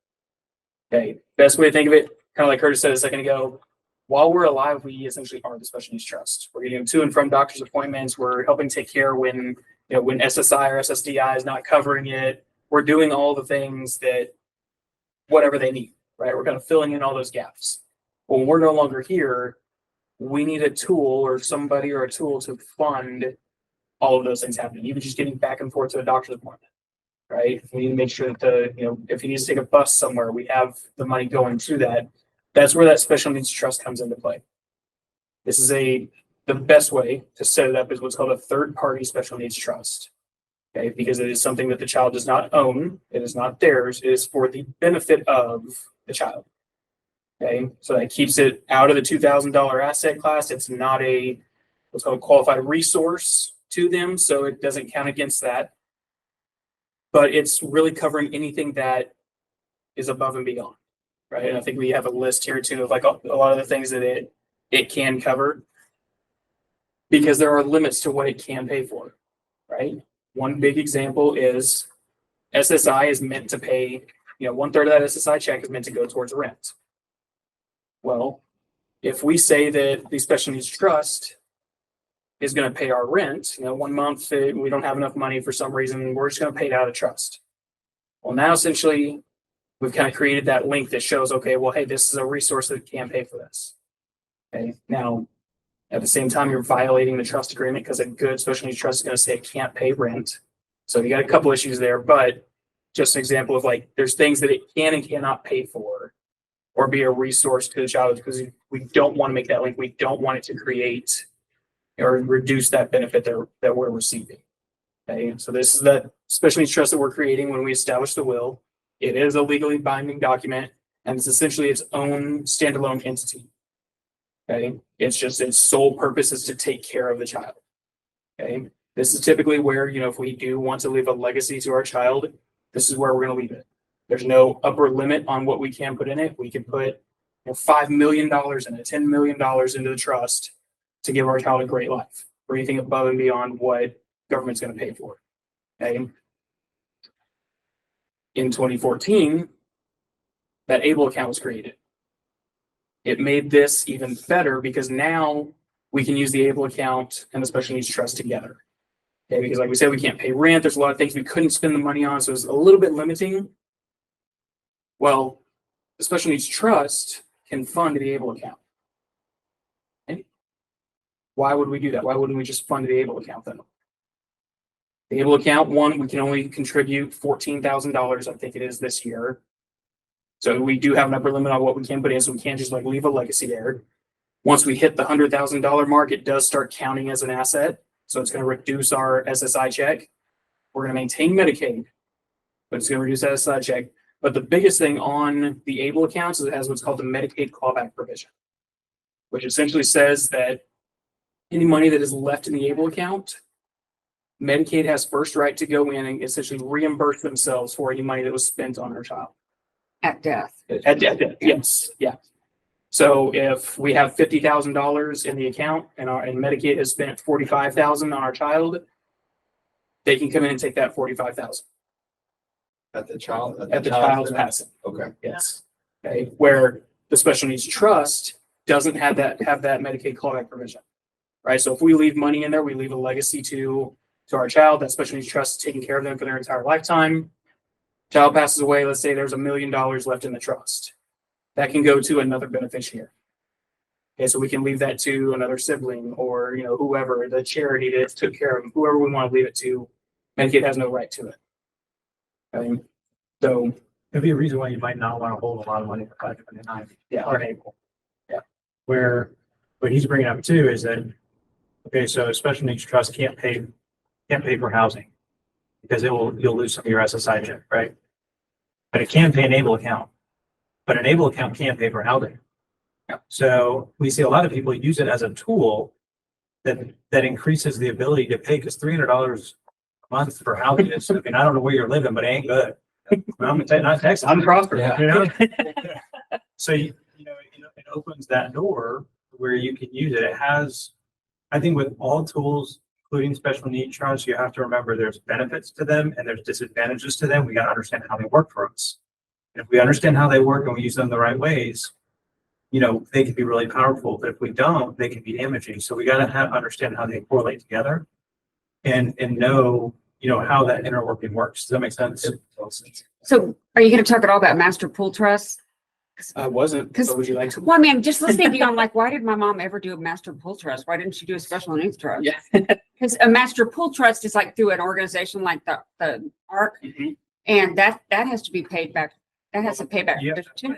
S2: Okay, best way to think of it, kind of like Curtis said a second ago, while we're alive, we essentially are the special needs trust. We're getting them to and from doctor's appointments. We're helping take care when SSI or SSDI is not covering it. We're doing all the things that whatever they need, right? We're kind of filling in all those gaps. When we're no longer here, we need a tool or somebody or a tool to fund all of those things happening, even just getting back and forth to a doctor's appointment, right? We need to make sure that if he needs to take a bus somewhere, we have the money going to that. That's where that special needs trust comes into play. This is the best way to set it up is what's called a third party special needs trust. Okay, because it is something that the child does not own. It is not theirs. It is for the benefit of the child. Okay, so that keeps it out of the $2,000 asset class. It's not what's called a qualified resource to them, so it doesn't count against that. But it's really covering anything that is above and beyond, right? And I think we have a list here too of like a lot of the things that it can cover, because there are limits to what it can pay for, right? One big example is SSI is meant to pay, 1/3 of that SSI check is meant to go towards rent. Well, if we say that the special needs trust is going to pay our rent, 1 month we don't have enough money for some reason, we're just going to pay it out of trust. Well, now essentially we've kind of created that link that shows, okay, well, hey, this is a resource that can pay for this. Okay, now at the same time, you're violating the trust agreement because a good special needs trust is going to say it can't pay rent. So you got a couple issues there, but just an example of like, there's things that it can and cannot pay for or be a resource to the child, because we don't want to make that link. We don't want it to create or reduce that benefit that we're receiving. Okay, so this is that special needs trust that we're creating when we establish the will. It is a legally binding document, and it's essentially its own standalone entity. Okay, it's just its sole purpose is to take care of the child. Okay, this is typically where, if we do want to leave a legacy to our child, this is where we're going to leave it. There's no upper limit on what we can put in it. We can put $5 million and $10 million into the trust to give our child a great life, or anything above and beyond what government's going to pay for. Okay. In 2014, that ABLE account was created. It made this even better because now we can use the ABLE account and the special needs trust together. Okay, because like we said, we can't pay rent. There's a lot of things we couldn't spend the money on, so it's a little bit limiting. Well, the special needs trust can fund the ABLE account. Okay. Why would we do that? Why wouldn't we just fund the ABLE account then? The ABLE account, we can only contribute $14,000, I think it is this year. So we do have an upper limit on what we can put in, so we can't just like leave a legacy there. Once we hit the $100,000 mark, it does start counting as an asset. So it's going to reduce our SSI check. We're going to maintain Medicaid, but it's going to reduce that SSI check. But the biggest thing on the ABLE accounts is it has what's called the Medicaid clawback provision, which essentially says that any money that is left in the ABLE account, Medicaid has first right to go in and essentially reimburse themselves for any money that was spent on our child.
S1: At death.
S2: At death, yes, yeah. So if we have $50,000 in the account and Medicaid has spent $45,000 on our child, they can come in and take that $45,000
S6: At the child?
S2: at the child's passing.
S6: Okay.
S2: Yes. Okay. Where the special needs trust doesn't have that Medicaid clawback provision, right? So if we leave money in there, we leave a legacy to our child. That special needs trust is taking care of them for their entire lifetime. Child passes away. Let's say there's $1 million left in the trust. That can go to another beneficiary. Okay, so we can leave that to another sibling or whoever, the charity that took care of them, whoever we want to leave it to. Medicaid has no right to it. Okay. So
S5: There'd be a reason why you might not want to hold a lot of money for 529.
S2: yeah,
S5: Or ABLE.
S2: Yeah.
S5: Where what he's bringing up too is that, okay, so a special needs trust can't pay for housing because you'll lose some of your SSI check, right? But it can pay an ABLE account. But an ABLE account can't pay for housing.
S2: Yeah.
S5: So we see a lot of people use it as a tool that increases the ability to pay, because $300 a month for housing is, I mean, I don't know where you're living, but it ain't good. I'm not Texas.
S2: I'm prosperous.
S6: Yeah.
S5: You know? So it opens that door where you can use it. It has, I think with all tools, including special needs trusts, you have to remember there's benefits to them and there's disadvantages to them. We got to understand how they work for us. And if we understand how they work and we use them the right ways, they can be really powerful. But if we don't, they can be damaging. So we got to understand how they correlate together and know, how that inner working works. Does that make sense?
S1: So are you going to talk at all about master pool trusts?
S2: I wasn't,
S1: 'Cause-
S2: so would you like to?
S1: Well, I mean, just listening to you, I'm like, why did my mom ever do a master pool trust? Why didn't she do a special needs trust?
S2: Yeah.
S1: Because a master pool trust is like through an organization like the ARC,
S2: Mhm.
S1: and that has to be paid back. That has to pay back
S5: You have to
S1: too.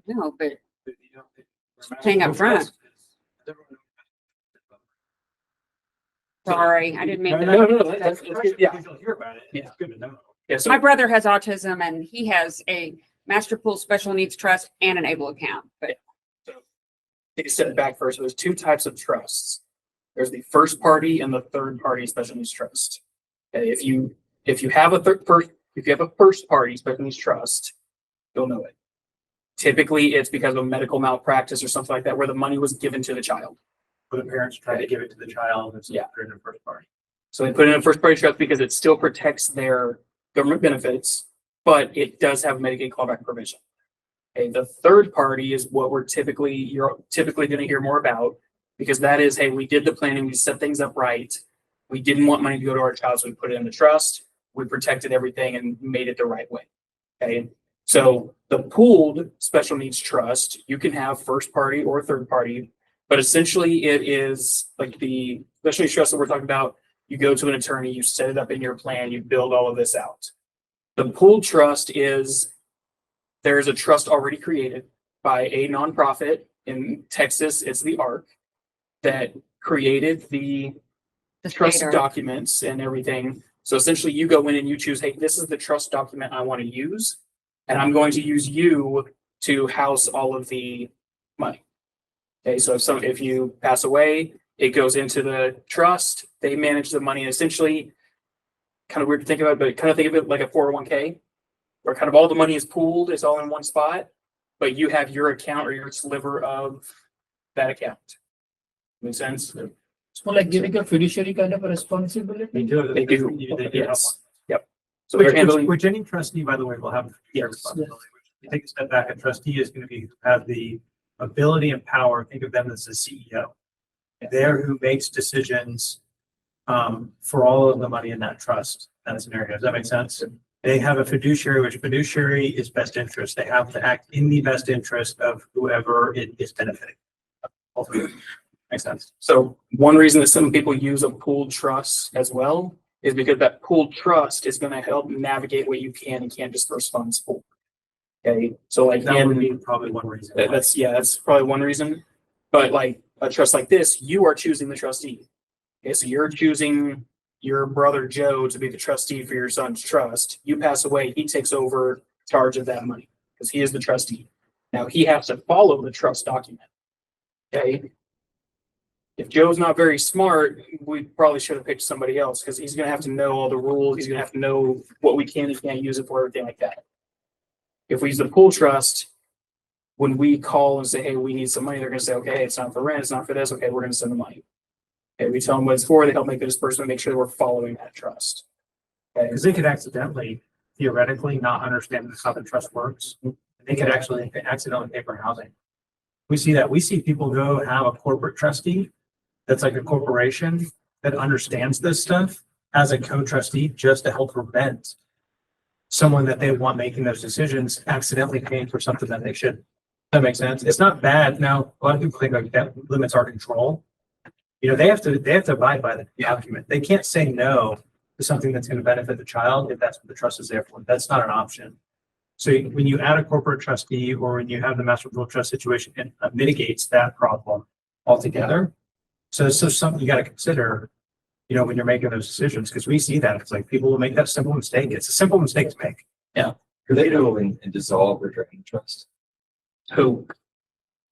S1: No, but
S5: But you don't think-
S1: Paying up front. sorry, I didn't mean to.
S2: No, that's good. Yeah.
S5: You'll hear about it.
S2: Yeah.
S5: It's good to know.
S2: Yeah, so
S1: My brother has autism and he has a master pool special needs trust and an ABLE account, but
S2: take a step back first. There's two types of trusts. There's the first party and the third party special needs trust. Okay, if you have a first party special needs trust, you'll know it. Typically, it's because of a medical malpractice or something like that, where the money was given to the child.
S5: Where the parents try to give it to the child. It's
S2: Yeah.
S5: in the first party.
S2: So they put in a first party trust because it still protects their government benefits, but it does have Medicaid callback provision. Okay, the third party is what you're typically going to hear more about, because that is, hey, we did the planning, we set things up right. We didn't want money to go to our child, so we put it in the trust. We protected everything and made it the right way. Okay, so the pooled special needs trust, you can have first party or third party, but essentially it is like the special needs trust that we're talking about. You go to an attorney, you set it up in your plan, you build all of this out. The pooled trust is, there's a trust already created by a nonprofit in Texas. It's the ARC that created the trust
S1: state ARC.
S2: documents and everything. So essentially you go in and you choose, hey, this is the trust document I want to use, and I'm going to use you to house all of the money. Okay, so if you pass away, it goes into the trust, they manage the money. Essentially, kind of weird to think about, but kind of think of it like a 401k, where kind of all the money is pooled, it's all in one spot, but you have your account or your sliver of that account. Make sense?
S3: It's more like giving a fiduciary kind of a responsibility.
S5: They do.
S2: They do,
S5: They do.
S2: yes. Yep. So they're
S5: Which,
S2: handling,
S5: which any trustee, by the way, will have
S2: Yes.
S5: responsibility. You take a step back, a trustee is going to have the ability and power. Think of them as the CEO. They're who makes decisions for all of the money in that trust, that scenario. Does that make sense? They have a fiduciary, which fiduciary is best interest. They have to act in the best interest of whoever it is benefiting. Ultimately. Makes sense.
S2: so one reason that some people use a pooled trust as well is because that pooled trust is going to help navigate what you can and can't disperse funds for. Okay, so like
S5: That would
S2: in,
S5: be probably one reason. why.
S2: that's probably one reason. But like a trust like this, you are choosing the trustee. Okay, so you're choosing your brother Joe to be the trustee for your son's trust. You pass away, he takes over charge of that money because he is the trustee. Now he has to follow the trust document. Okay. If Joe's not very smart, we probably should have picked somebody else because he's gonna have to know all the rules. He's gonna have to know what we can and can't use it for, everything like that. If we use the pool trust, when we call and say, hey, we need some money, they're gonna say, okay, it's not for rent, it's not for this, okay, we're gonna send the money. Okay, we tell them what it's for, they help make the disbursement, make sure that we're following that trust. Okay,
S5: Because they could accidentally, theoretically, not understand how the trust works. They could actually accidentally pay for housing. We see that. We see people go have a corporate trustee that's like a corporation that understands this stuff as a co-trustee just to help prevent someone that they want making those decisions accidentally paying for something that they shouldn't. That makes sense. It's not bad. Now, a lot of people think like that limits our control. You know, they have to abide by the document. They can't say no to something that's going to benefit the child if that's what the trust is there for. That's not an option. So when you add a corporate trustee or when you have the master pool trust situation, it mitigates that problem altogether. So it's just something you got to consider, you know, when you're making those decisions, because we see that it's like people will make that simple mistake. It's a simple mistake to make.
S6: Could they go and dissolve or drain trust?
S2: who?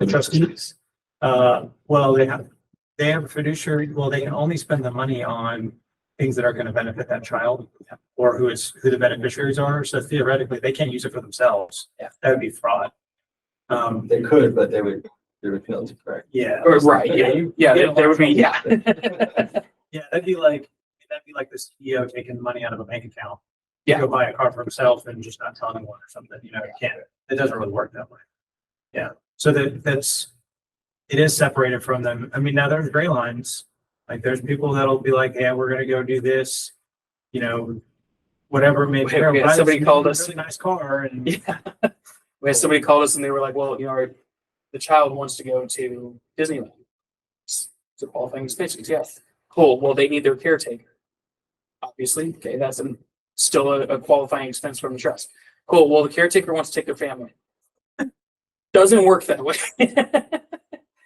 S5: The trustees, well, they have a fiduciary, well, they can only spend the money on things that are going to benefit that child or who the beneficiaries are. So theoretically, they can't use it for themselves.
S2: Yeah.
S5: That would be fraud.
S6: They could, but they would fail to correct.
S5: Yeah.
S2: Or, right, yeah, there would be, yeah.
S5: Yeah, that'd be like the CEO taking money out of a bank account.
S2: Yeah.
S5: Go buy a car for himself and just not tell anyone or something, you know, it can't, it doesn't really work that way. Yeah, so it is separated from them. I mean, now there's gray lines, like there's people that'll be like, yeah, we're gonna go do this, you know, whatever, maybe.
S2: Yeah, somebody called us.
S5: Really nice car and,
S2: Yeah. We had somebody called us and they were like, well, you know, the child wants to go to Disneyland. It's a qualifying expense. Yes. Cool. Well, they need their caretaker. Obviously. Okay. That's still a qualifying expense from the trust. Cool. Well, the caretaker wants to take their family. Doesn't work that way.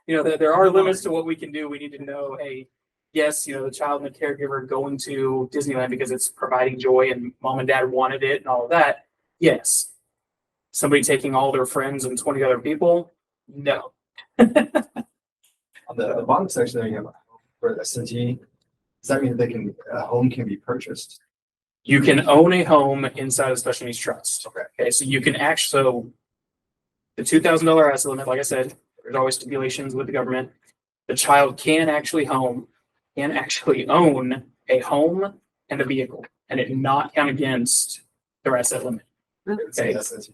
S2: You know, there are limits to what we can do. We need to know, hey, yes, you know, the child and the caregiver going to Disneyland because it's providing joy and mom and dad wanted it and all of that. Yes. Somebody taking all their friends and 20 other people? No.
S6: On the bottom section there, you have for S&T. Does that mean a home can be purchased?
S2: You can own a home inside a special needs trust.
S6: Okay.
S2: Okay, so you can actually, so the $2,000 asset limit, like I said, there's always stipulations with the government. The child can actually own a home and a vehicle, and it not count against their asset limit. Okay.
S6: S&T.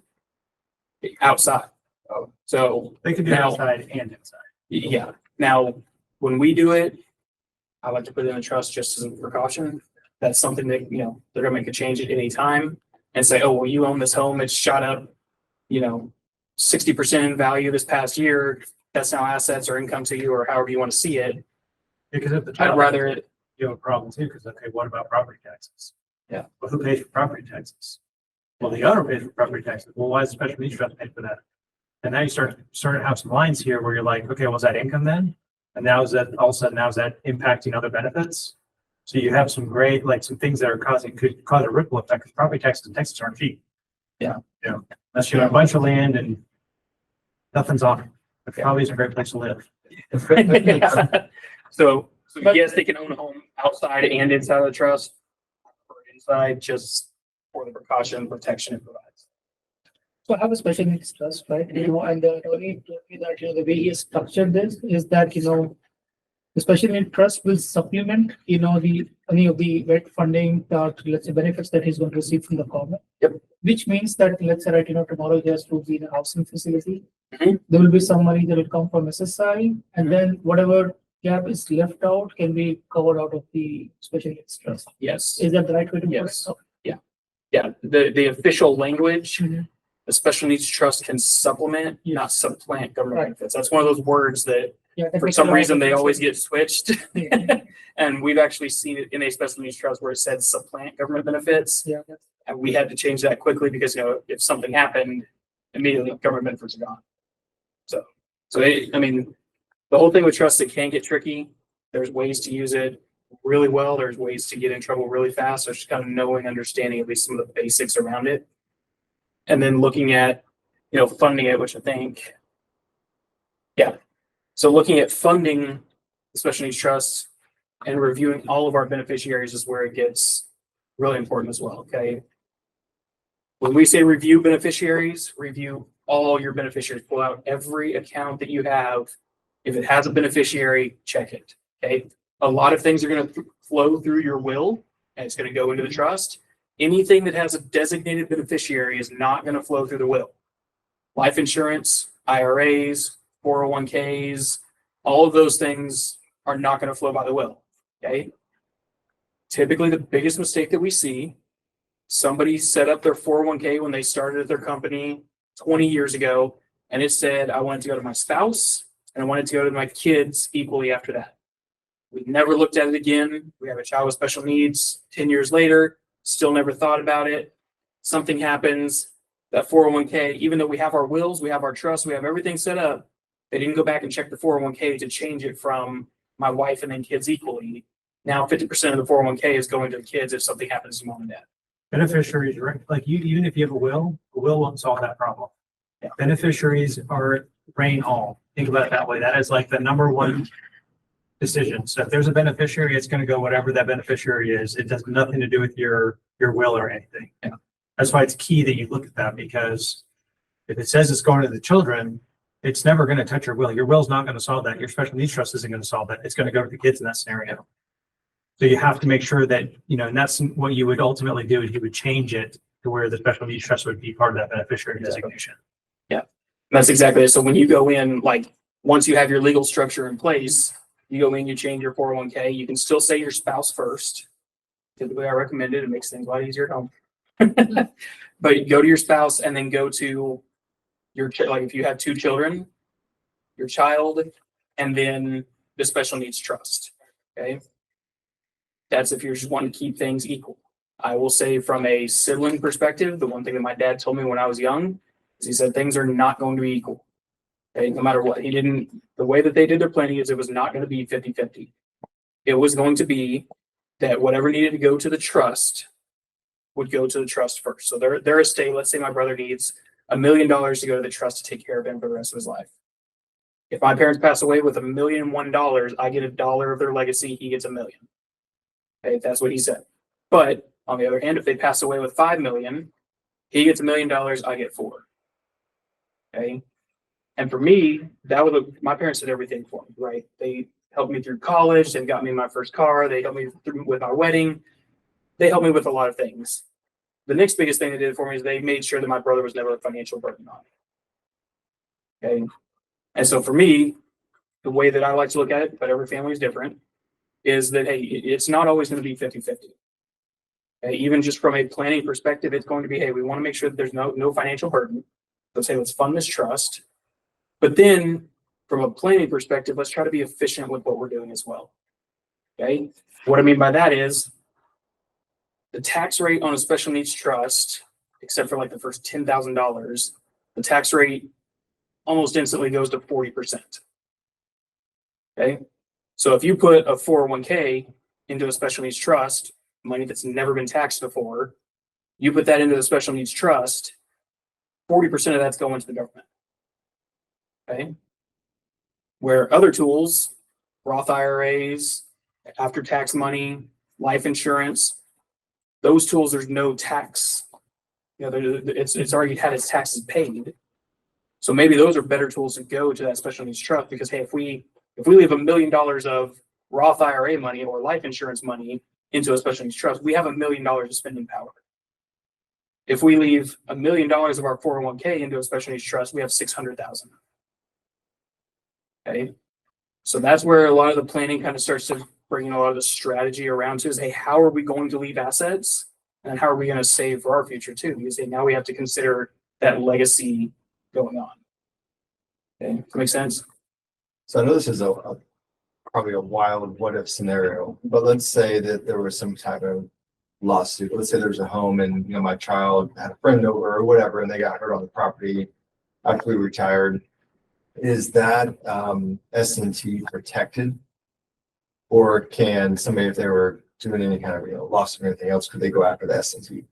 S2: Outside.
S6: Oh.
S2: So
S5: They could do it
S2: Now-
S5: outside and inside.
S2: yeah. Now, when we do it, I like to put it in a trust just as a precaution. That's something that, you know, they're gonna make a change at any time and say, oh, well, you own this home, it's shot up, you know, 60% in value this past year. That's now assets or income to you, or however you want to see it.
S5: Because if the
S2: I'd
S5: child,
S2: rather it,
S5: you have a problem too, because okay, what about property taxes?
S2: Yeah.
S5: Well, who pays for property taxes? Well, the owner pays for property taxes. Well, why is the special needs trust pay for that? And now you start to have some lines here where you're like, okay, was that income then? And now is that all of a sudden now is that impacting other benefits? So you have some great, like some things that are could cause a ripple effect because property taxes in Texas aren't cheap.
S2: Yeah.
S5: You know, unless you have a bunch of land and nothing's on it. It
S2: Okay.
S5: probably is a great place to live.
S2: So
S3: But-
S2: yes, they can own a home outside and inside of the trust. Or inside, just for the precaution and protection it provides.
S3: So I have a special needs trust, right? You know, and Tony told me that, you know, the way he has structured this is that, you know, the special need trust will supplement, you know, any of the vet funding that, let's say, benefits that he's going to receive from the government.
S2: Yep.
S3: Which means that, let's say, right, you know, tomorrow he has to be in a housing facility.
S2: Mhm.
S3: There will be some money that will come from SSI, and then whatever gap is left out can be covered out of the special needs trust.
S2: Yes.
S3: Is that the right way to put it?
S2: Yes. Yeah, the official language,
S3: Mhm.
S2: the special needs trust can supplement, not supplant government
S3: Right.
S2: benefits. That's one of those words that
S3: Yeah, that
S2: for
S3: makes
S2: some
S3: a lot of
S2: reason they
S3: sense.
S2: always get switched.
S3: Yeah,
S2: And we've actually seen it in a special needs trust where it said supplant government benefits.
S3: yeah, that's-
S2: And we had to change that quickly because, you know, if something happened, immediately government benefits are gone. I mean, the whole thing with trust, it can get tricky. There's ways to use it really well. There's ways to get in trouble really fast. So just kind of knowing, understanding at least some of the basics around it. And then looking at, you know, funding it, which I think, yeah. So looking at funding the special needs trust and reviewing all of our beneficiaries is where it gets really important as well, okay? When we say review beneficiaries, review all your beneficiaries, pull out every account that you have. If it has a beneficiary, check it, okay? A lot of things are gonna flow through your will and it's gonna go into the trust. Anything that has a designated beneficiary is not gonna flow through the will. Life insurance, IRAs, 401ks, all of those things are not gonna flow by the will, okay? Typically, the biggest mistake that we see, somebody set up their 401k when they started at their company 20 years ago, and it said, I wanted to go to my spouse and I wanted to go to my kids equally after that. We never looked at it again. We have a child with special needs 10 years later, still never thought about it. Something happens, that 401k, even though we have our wills, we have our trust, we have everything set up, they didn't go back and check the 401k to change it from my wife and then kids equally. Now 50% of the 401k is going to the kids if something happens to mom and dad.
S5: Beneficiaries, right? Like you, even if you have a will won't solve that problem.
S2: Yeah.
S5: Beneficiaries are reign all. Think about it that way. That is like the number one decision. So if there's a beneficiary, it's going to go whatever that beneficiary is. It has nothing to do with your will or anything.
S2: Yeah.
S5: That's why it's key that you look at that, because if it says it's going to the children, it's never going to touch your will. Your will's not going to solve that. Your special needs trust isn't going to solve that. It's going to go to the kids in that scenario. So you have to make sure that, you know, and that's what you would ultimately do, is you would change it to where the special needs trust would be part of that beneficiary designation.
S2: That's exactly it. So when you go in, like, once you have your legal structure in place, you go in, you change your 401k, you can still say your spouse first. Typically, I recommend it. It makes things a lot easier at home. But you go to your spouse and then go to like if you have two children, your child, and then the special needs trust. Okay. That's if you're just wanting to keep things equal. I will say from a sibling perspective, the one thing that my dad told me when I was young is he said things are not going to be equal. Okay, no matter what. The way that they did their planning is it was not going to be 50-50. It was going to be that whatever needed to go to the trust would go to the trust first. So their estate, let's say my brother needs $1 million to go to the trust to take care of him for the rest of his life. If my parents pass away with $1,001,000, I get $1 of their legacy, he gets $1 million. Okay, that's what he said. But on the other hand, if they pass away with $5 million, he gets $1 million, I get $4 million. Okay. And for me, my parents did everything for me, right? They helped me through college. They got me my first car. They helped me with my wedding. They helped me with a lot of things. The next biggest thing they did for me is they made sure that my brother was never a financial burden on me. Okay. And so for me, the way that I like to look at it, but every family is different, is that, hey, it's not always going to be 50-50. Okay? Even just from a planning perspective, it's going to be, hey, we want to make sure that there's no financial burden. Let's say, let's fund this trust. But then from a planning perspective, let's try to be efficient with what we're doing as well. Okay. What I mean by that is the tax rate on a special needs trust, except for like the first $10,000, the tax rate almost instantly goes to 40%. Okay. So if you put a 401k into a special needs trust, money that's never been taxed before, you put that into the special needs trust, 40% of that's going to the government. Okay. Where other tools, Roth IRAs, after tax money, life insurance, those tools, there's no tax. You know, it's already had its taxes paid. So maybe those are better tools to go to that special needs trust because, hey, if we leave $1 million of Roth IRA money or life insurance money into a special needs trust, we have $1 million of spending power. If we leave $1 million of our 401k into a special needs trust, we have $600,000. Okay. So that's where a lot of the planning kind of starts to bring in a lot of the strategy around to is, hey, how are we going to leave assets and how are we going to save for our future too? Because hey, now we have to consider that legacy going on. Okay. Does that make sense?
S6: So I know this is probably a wild what if scenario, but let's say that there was some type of lawsuit. Let's say there's a home and my child had a friend over or whatever, and they got hurt on the property after we retired. Is that S&T protected, or can somebody, if they were doing any kind of lawsuit or anything else, could they go after the S&T?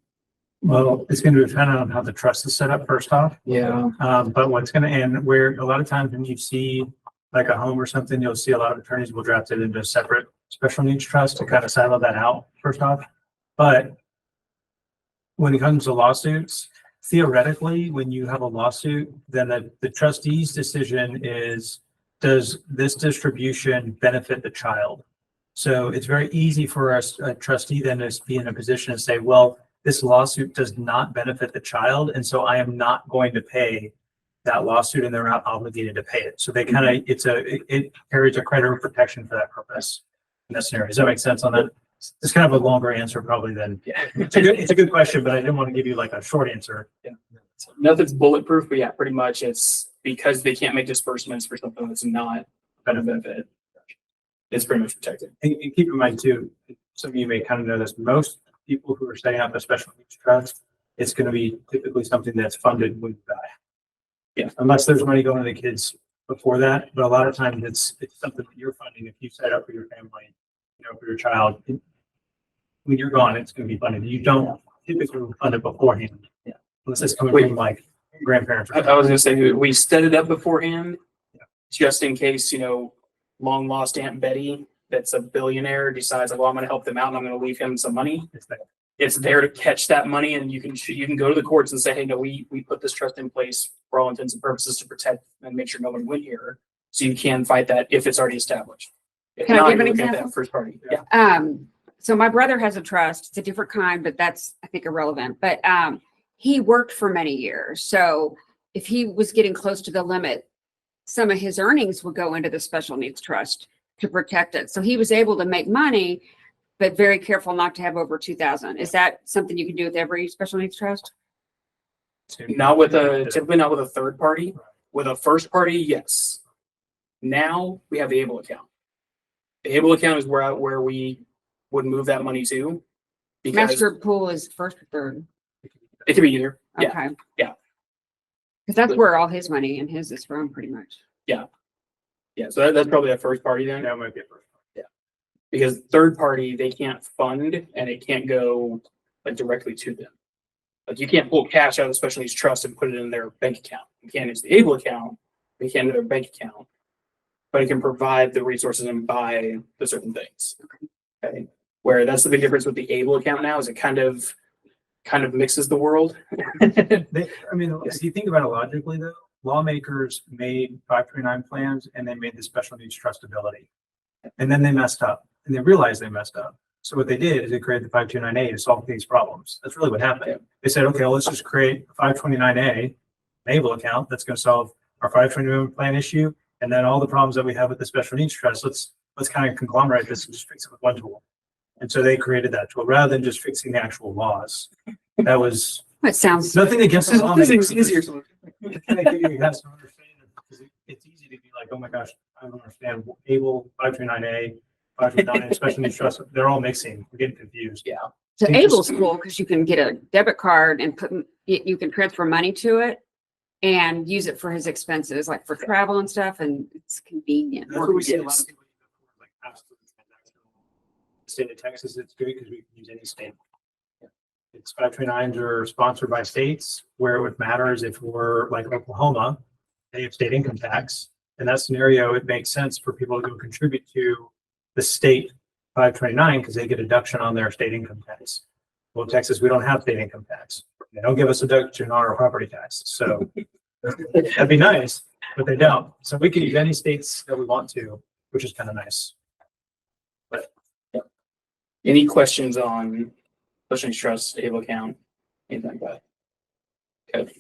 S5: Well, it's going to depend on how the trust is set up first off.
S2: Yeah.
S5: But what's going to end where a lot of times when you see like a home or something, you'll see a lot of attorneys will draft it into a separate special needs trust to kind of silo that out first off. But when it comes to lawsuits, theoretically, when you have a lawsuit, then the trustee's decision is, does this distribution benefit the child? So it's very easy for a trustee then to be in a position to say, well, this lawsuit does not benefit the child, and so I am not going to pay that lawsuit, and they're not obligated to pay it. So they kind of, it carries a creditor protection for that purpose in that scenario. Does that make sense on that? It's kind of a longer answer probably than, yeah. It's a good question, but I didn't want to give you like a short answer.
S2: Yeah. Nothing's bulletproof, but yeah, pretty much it's because they can't make disbursements for something that's not going to benefit. It's pretty much protected.
S5: And keep in mind too, some of you may kind of know this, most people who are setting up a special needs trust, it's going to be typically something that's funded when you die. Yeah, unless there's money going to the kids before that, but a lot of times it's something that you're funding if you set up for your family, for your child. When you're gone, it's going to be funded. You don't typically fund it beforehand. Yeah, unless it's coming from like grandparents.
S2: I was going to say we set it up beforehand, just in case long lost Aunt Betty, that's a billionaire, decides like, well, I'm going to help them out and I'm going to leave him some money. It's there to catch that money, and you can go to the courts and say, hey, no, we put this trust in place for all intents and purposes to protect and make sure no one went here. So you can fight that if it's already established. If
S1: Can
S2: not,
S1: I give an
S2: you're looking at
S1: example?
S2: that first party. Yeah.
S1: So my brother has a trust. It's a different kind, but that's, I think, irrelevant. But he worked for many years. So if he was getting close to the limit, some of his earnings would go into the special needs trust to protect it. So he was able to make money, but very careful not to have over 2,000. Is that something you can do with every special needs trust?
S2: Typically not with a third party. With a first party, yes. Now we have the ABLE account. The ABLE account is where we would move that money to. Because
S1: Master pool is first or third.
S2: it could be either. Yeah,
S1: Okay.
S2: yeah.
S1: Because that's where all his money and his is from, pretty much.
S2: yeah. So that's probably a first party then.
S5: That might be a first.
S2: Because third party, they can't fund and it can't go like directly to them. Like you can't pull cash out of the special needs trust and put it in their bank account. You can't use the ABLE account, but you can't do their bank account. But it can provide the resources and buy the certain things. Okay. Where that's the big difference with the ABLE account now is it kind of mixes the world.
S5: If you think about it logically though, lawmakers made 529 plans and they made the special needs trust ability. And then they messed up and they realized they messed up. So what they did is they created the 529A to solve these problems. That's really what happened. They said, okay, well, let's just create a 529A ABLE account that's going to solve our 529 plan issue. And then all the problems that we have with the special needs trust, let's kind of conglomerate this and just fix it with one tool. And so they created that tool rather than just fixing the actual laws. That was
S1: It sounds,
S5: nothing against the lawmakers.
S2: Easier.
S5: It's easy to be like, oh my gosh, I don't understand. ABLE, 529A, 529, special needs trust, they're all mixing. We're getting confused.
S2: Yeah.
S1: the
S5: Think
S1: ABLE
S5: just-
S1: school, because you can get a debit card and you can transfer money to it and use it for his expenses, like for travel and stuff, and it's convenient.
S5: That's what we see a lot of people use it for, like absolute transactional. The state of Texas, it's great because we can use any state. It's 529s are sponsored by states where it would matter is if we're like Oklahoma, they have state income tax. In that scenario, it makes sense for people to go contribute to the state 529 because they get a deduction on their state income tax. Well, in Texas, we don't have state income tax. They don't give us a deduction on our property tax. So that'd be nice, but they don't. So we can use any states that we want to, which is kind of nice.
S2: Any questions on special needs trust, ABLE account, anything like that? Okay.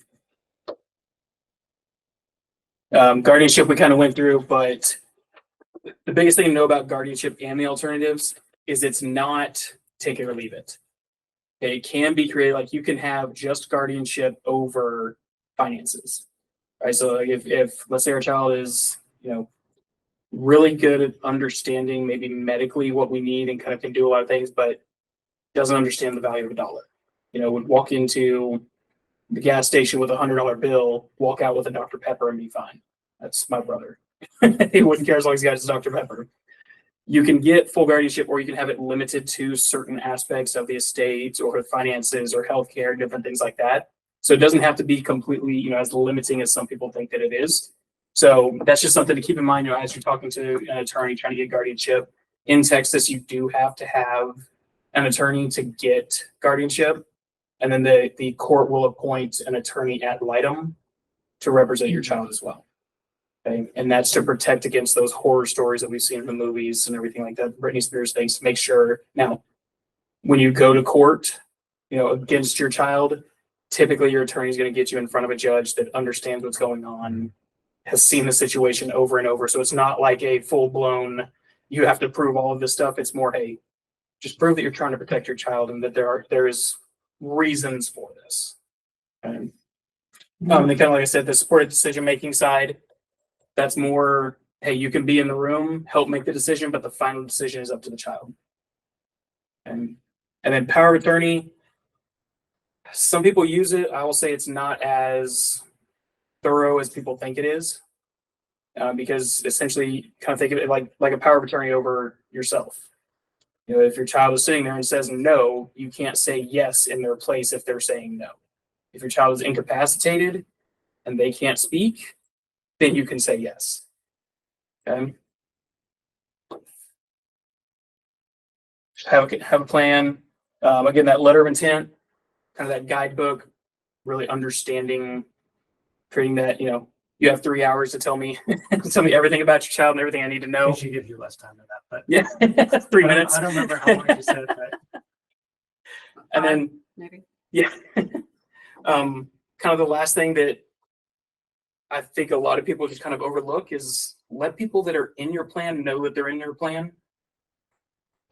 S2: Guardianship we kind of went through, but the biggest thing to know about guardianship and the alternatives is it's not take it or leave it. Okay, it can be created like you can have just guardianship over finances. Right. So if let's say our child is, really good at understanding maybe medically what we need and kind of can do a lot of things, but doesn't understand the value of a dollar. Would walk into the gas station with $100 bill, walk out with a Dr. Pepper and be fine. That's my brother. He wouldn't care as long as he got his Dr. Pepper. You can get full guardianship or you can have it limited to certain aspects of the estate or finances or healthcare, different things like that. So it doesn't have to be completely, as limiting as some people think that it is. So that's just something to keep in mind, as you're talking to an attorney trying to get guardianship. In Texas, you do have to have an attorney to get guardianship. And then the court will appoint an attorney ad litem to represent your child as well. Okay. And that's to protect against those horror stories that we've seen in the movies and everything like that, Britney Spears things, to make sure. Now, when you go to court, against your child, typically your attorney is going to get you in front of a judge that understands what's going on, has seen the situation over and over. So it's not like a full blown, you have to prove all of this stuff. It's more, hey, just prove that you're trying to protect your child and that there is reasons for this. And then kind of like I said, the supported decision-making side, that's more, hey, you can be in the room, help make the decision, but the final decision is up to the child. And then power of attorney, some people use it. I will say it's not as thorough as people think it is, because essentially kind of think of it like a power of attorney over yourself. If your child is sitting there and says no, you can't say yes in their place if they're saying no. If your child is incapacitated and they can't speak, then you can say yes. Okay. Have a plan. Again, that letter of intent, kind of that guidebook, really understanding, creating that, you have 3 hours to tell me everything about your child and everything I need to
S5: I
S2: know.
S5: think she gives you less time than that, but
S2: Yeah, 3 minutes.
S5: I don't remember how long you said that.
S2: And then,
S1: Maybe.
S2: yeah, kind of the last thing that I think a lot of people just kind of overlook is let people that are in your plan know that they're in your plan.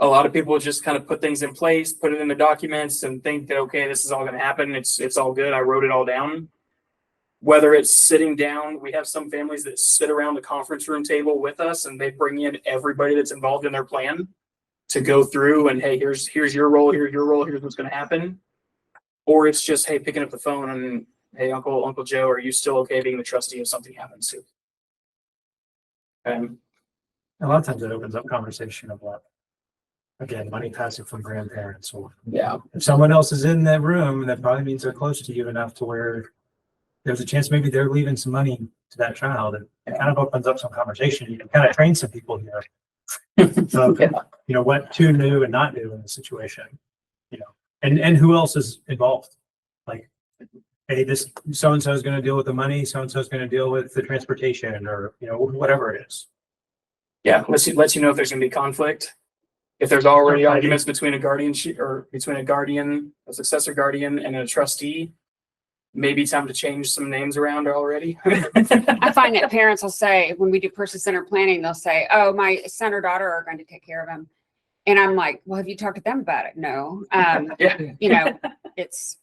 S2: a lot of people just kind of put things in place, put it in the documents and think that, okay, this is all going to happen. It's all good. I wrote it all down. Whether it's sitting down, we have some families that sit around the conference room table with us and they bring in everybody that's involved in their plan to go through and, hey, here's your role, here's your role, here's what's going to happen. Or it's just, hey, picking up the phone and, hey, Uncle Joe, are you still okay being the trustee if something happens to you?
S5: A lot of times it opens up conversation about, again, money passing from grandparents, or
S2: Yeah.
S5: if someone else is in that room, that probably means they're close to you enough to where there's a chance maybe they're leaving some money to that child, and it kind of opens up some conversation. You can kind of train some people here. So, you know, what to do and not do in the situation, you know, and who else is involved? Like, hey, this so-and-so is going to deal with the money, so-and-so is going to deal with the transportation, or, you know, whatever it is.
S2: Yeah, lets you know if there's going to be conflict. If there's already arguments between a guardianship or between a guardian, a successor guardian, and a trustee, maybe time to change some names around already.
S1: I find that parents will say, when we do person-centered planning, they'll say, oh, my son or daughter are going to take care of him. And I'm like, well, have you talked to them about it? No.
S2: Yeah.
S1: You know, it's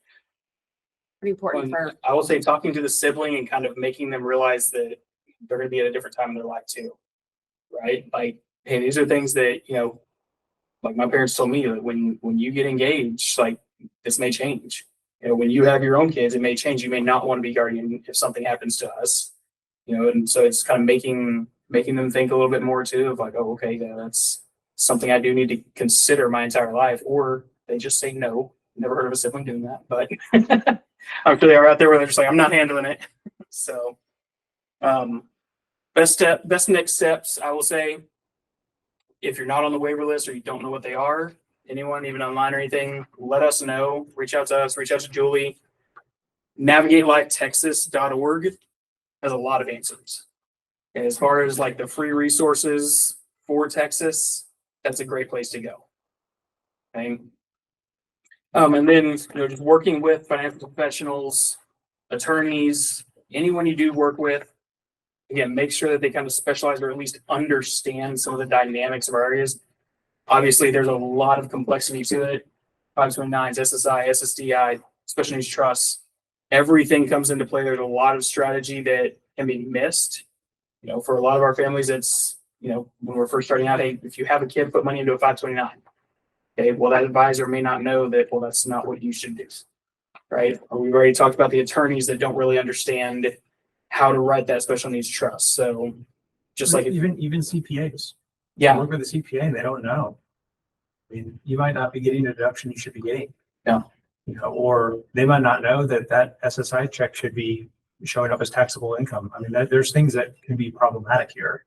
S1: pretty important for,
S2: I will say talking to the sibling and kind of making them realize that they're going to be at a different time in their life too. Right? Like, hey, these are things that, you know, like my parents told me that when you get engaged, like this may change. You know, when you have your own kids, it may change. You may not want to be guardian if something happens to us. You know, and so it's kind of making them think a little bit more too of like, oh, okay, yeah, that's something I do need to consider my entire life. Or they just say no. Never heard of a sibling doing that, but I'm sure they are out there where they're just like, I'm not handling it. So best next steps, I will say, if you're not on the waiver list or you don't know what they are, anyone, even online or anything, let us know. Reach out to us, reach out to Julie. NavigateLifeTexas.org has a lot of answers. And as far as like the free resources for Texas, that's a great place to go. Okay. And then, you know, just working with financial professionals, attorneys, anyone you do work with, again, make sure that they kind of specialize or at least understand some of the dynamics of our areas. Obviously, there's a lot of complexity to it. 529s, SSI, SSDI, special needs trusts, everything comes into play. There's a lot of strategy that can be missed. You know, for a lot of our families, it's, you know, when we're first starting out, hey, if you have a kid, put money into a 529. Okay, well, that advisor may not know that, well, that's not what you should do. Right? Or we've already talked about the attorneys that don't really understand how to write that special needs trust. So just like
S5: even CPAs.
S2: Yeah.
S5: Work with a CPA and they don't know. I mean, you might not be getting a deduction you should be getting.
S2: Yeah.
S5: You know, or they might not know that that SSI check should be showing up as taxable income. I mean, there's things that can be problematic here.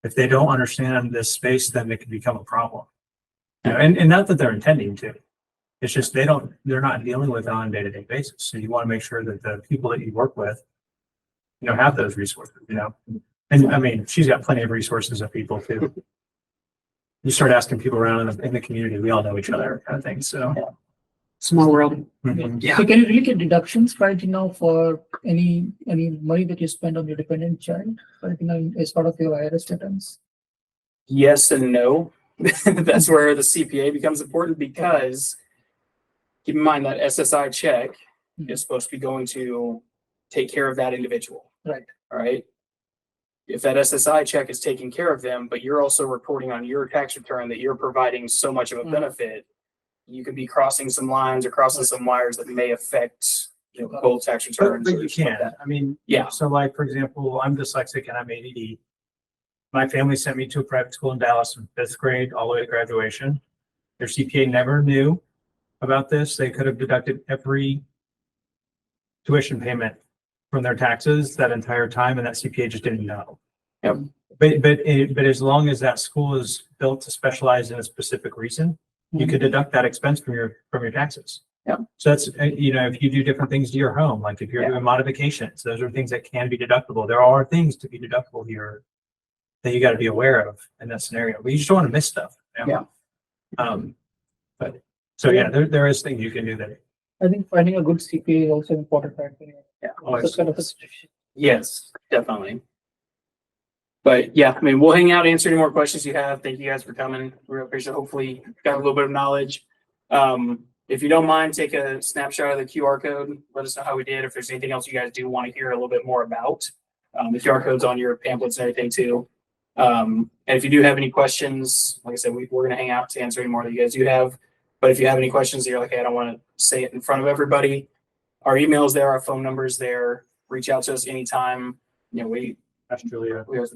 S5: If they don't understand this space, then it can become a problem. You know, and not that they're intending to. It's just they're not dealing with it on a day-to-day basis. So you want to make sure that the people that you work with, you know, have those resources, you know. And I mean, she's got plenty of resources of people too. You start asking people around in the community, we all know each other kind of thing. So
S2: small world.
S5: Mhm.
S2: Yeah.
S3: So can you really get deductions right now for any money that you spend on your dependent child, right now, as part of your IRS returns?
S2: Yes and no. That's where the CPA becomes important because keep in mind that SSI check is supposed to be going to take care of that individual.
S3: Right.
S2: All right. If that SSI check is taking care of them, but you're also reporting on your tax return that you're providing so much of a benefit, you could be crossing some lines or crossing some wires that may affect, you know, both tax returns.
S5: But
S2: or
S5: you
S2: something like
S5: can.
S2: that.
S5: I mean,
S2: Yeah.
S5: So like, for example, I'm dyslexic and I'm ADD. My family sent me to a private school in Dallas from 5th grade all the way to graduation. Their CPA never knew about this. They could have deducted every tuition payment from their taxes that entire time, and that CPA just didn't know.
S2: Yep.
S5: But as long as that school is built to specialize in a specific reason, you could deduct that expense from your taxes.
S2: Yep.
S5: So that's, you know, if you do different things to your home, like if you're doing modifications, those are things that can be deductible. There are things to be deductible here that you got to be aware of in that scenario, but you just don't want to miss stuff. You know? Yeah. But so yeah, there is things you can do that.
S3: I think finding a good CPA is also important, right?
S2: Yeah.
S3: Such kind of a situation.
S2: Yes, definitely. But yeah, I mean, we'll hang out, answer any more questions you have. Thank you guys for coming. We really appreciate it. Hopefully got a little bit of knowledge. If you don't mind, take a snapshot of the QR code. Let us know how we did. If there's anything else you guys do want to hear a little bit more about, the QR code's on your pamphlets and everything too. And if you do have any questions, like I said, we're going to hang out to answer any more that you guys do have. But if you have any questions that you're like, hey, I don't want to say it in front of everybody, our email's there, our phone number's there. Reach out to us anytime. You know,
S5: That's Julia.
S2: we are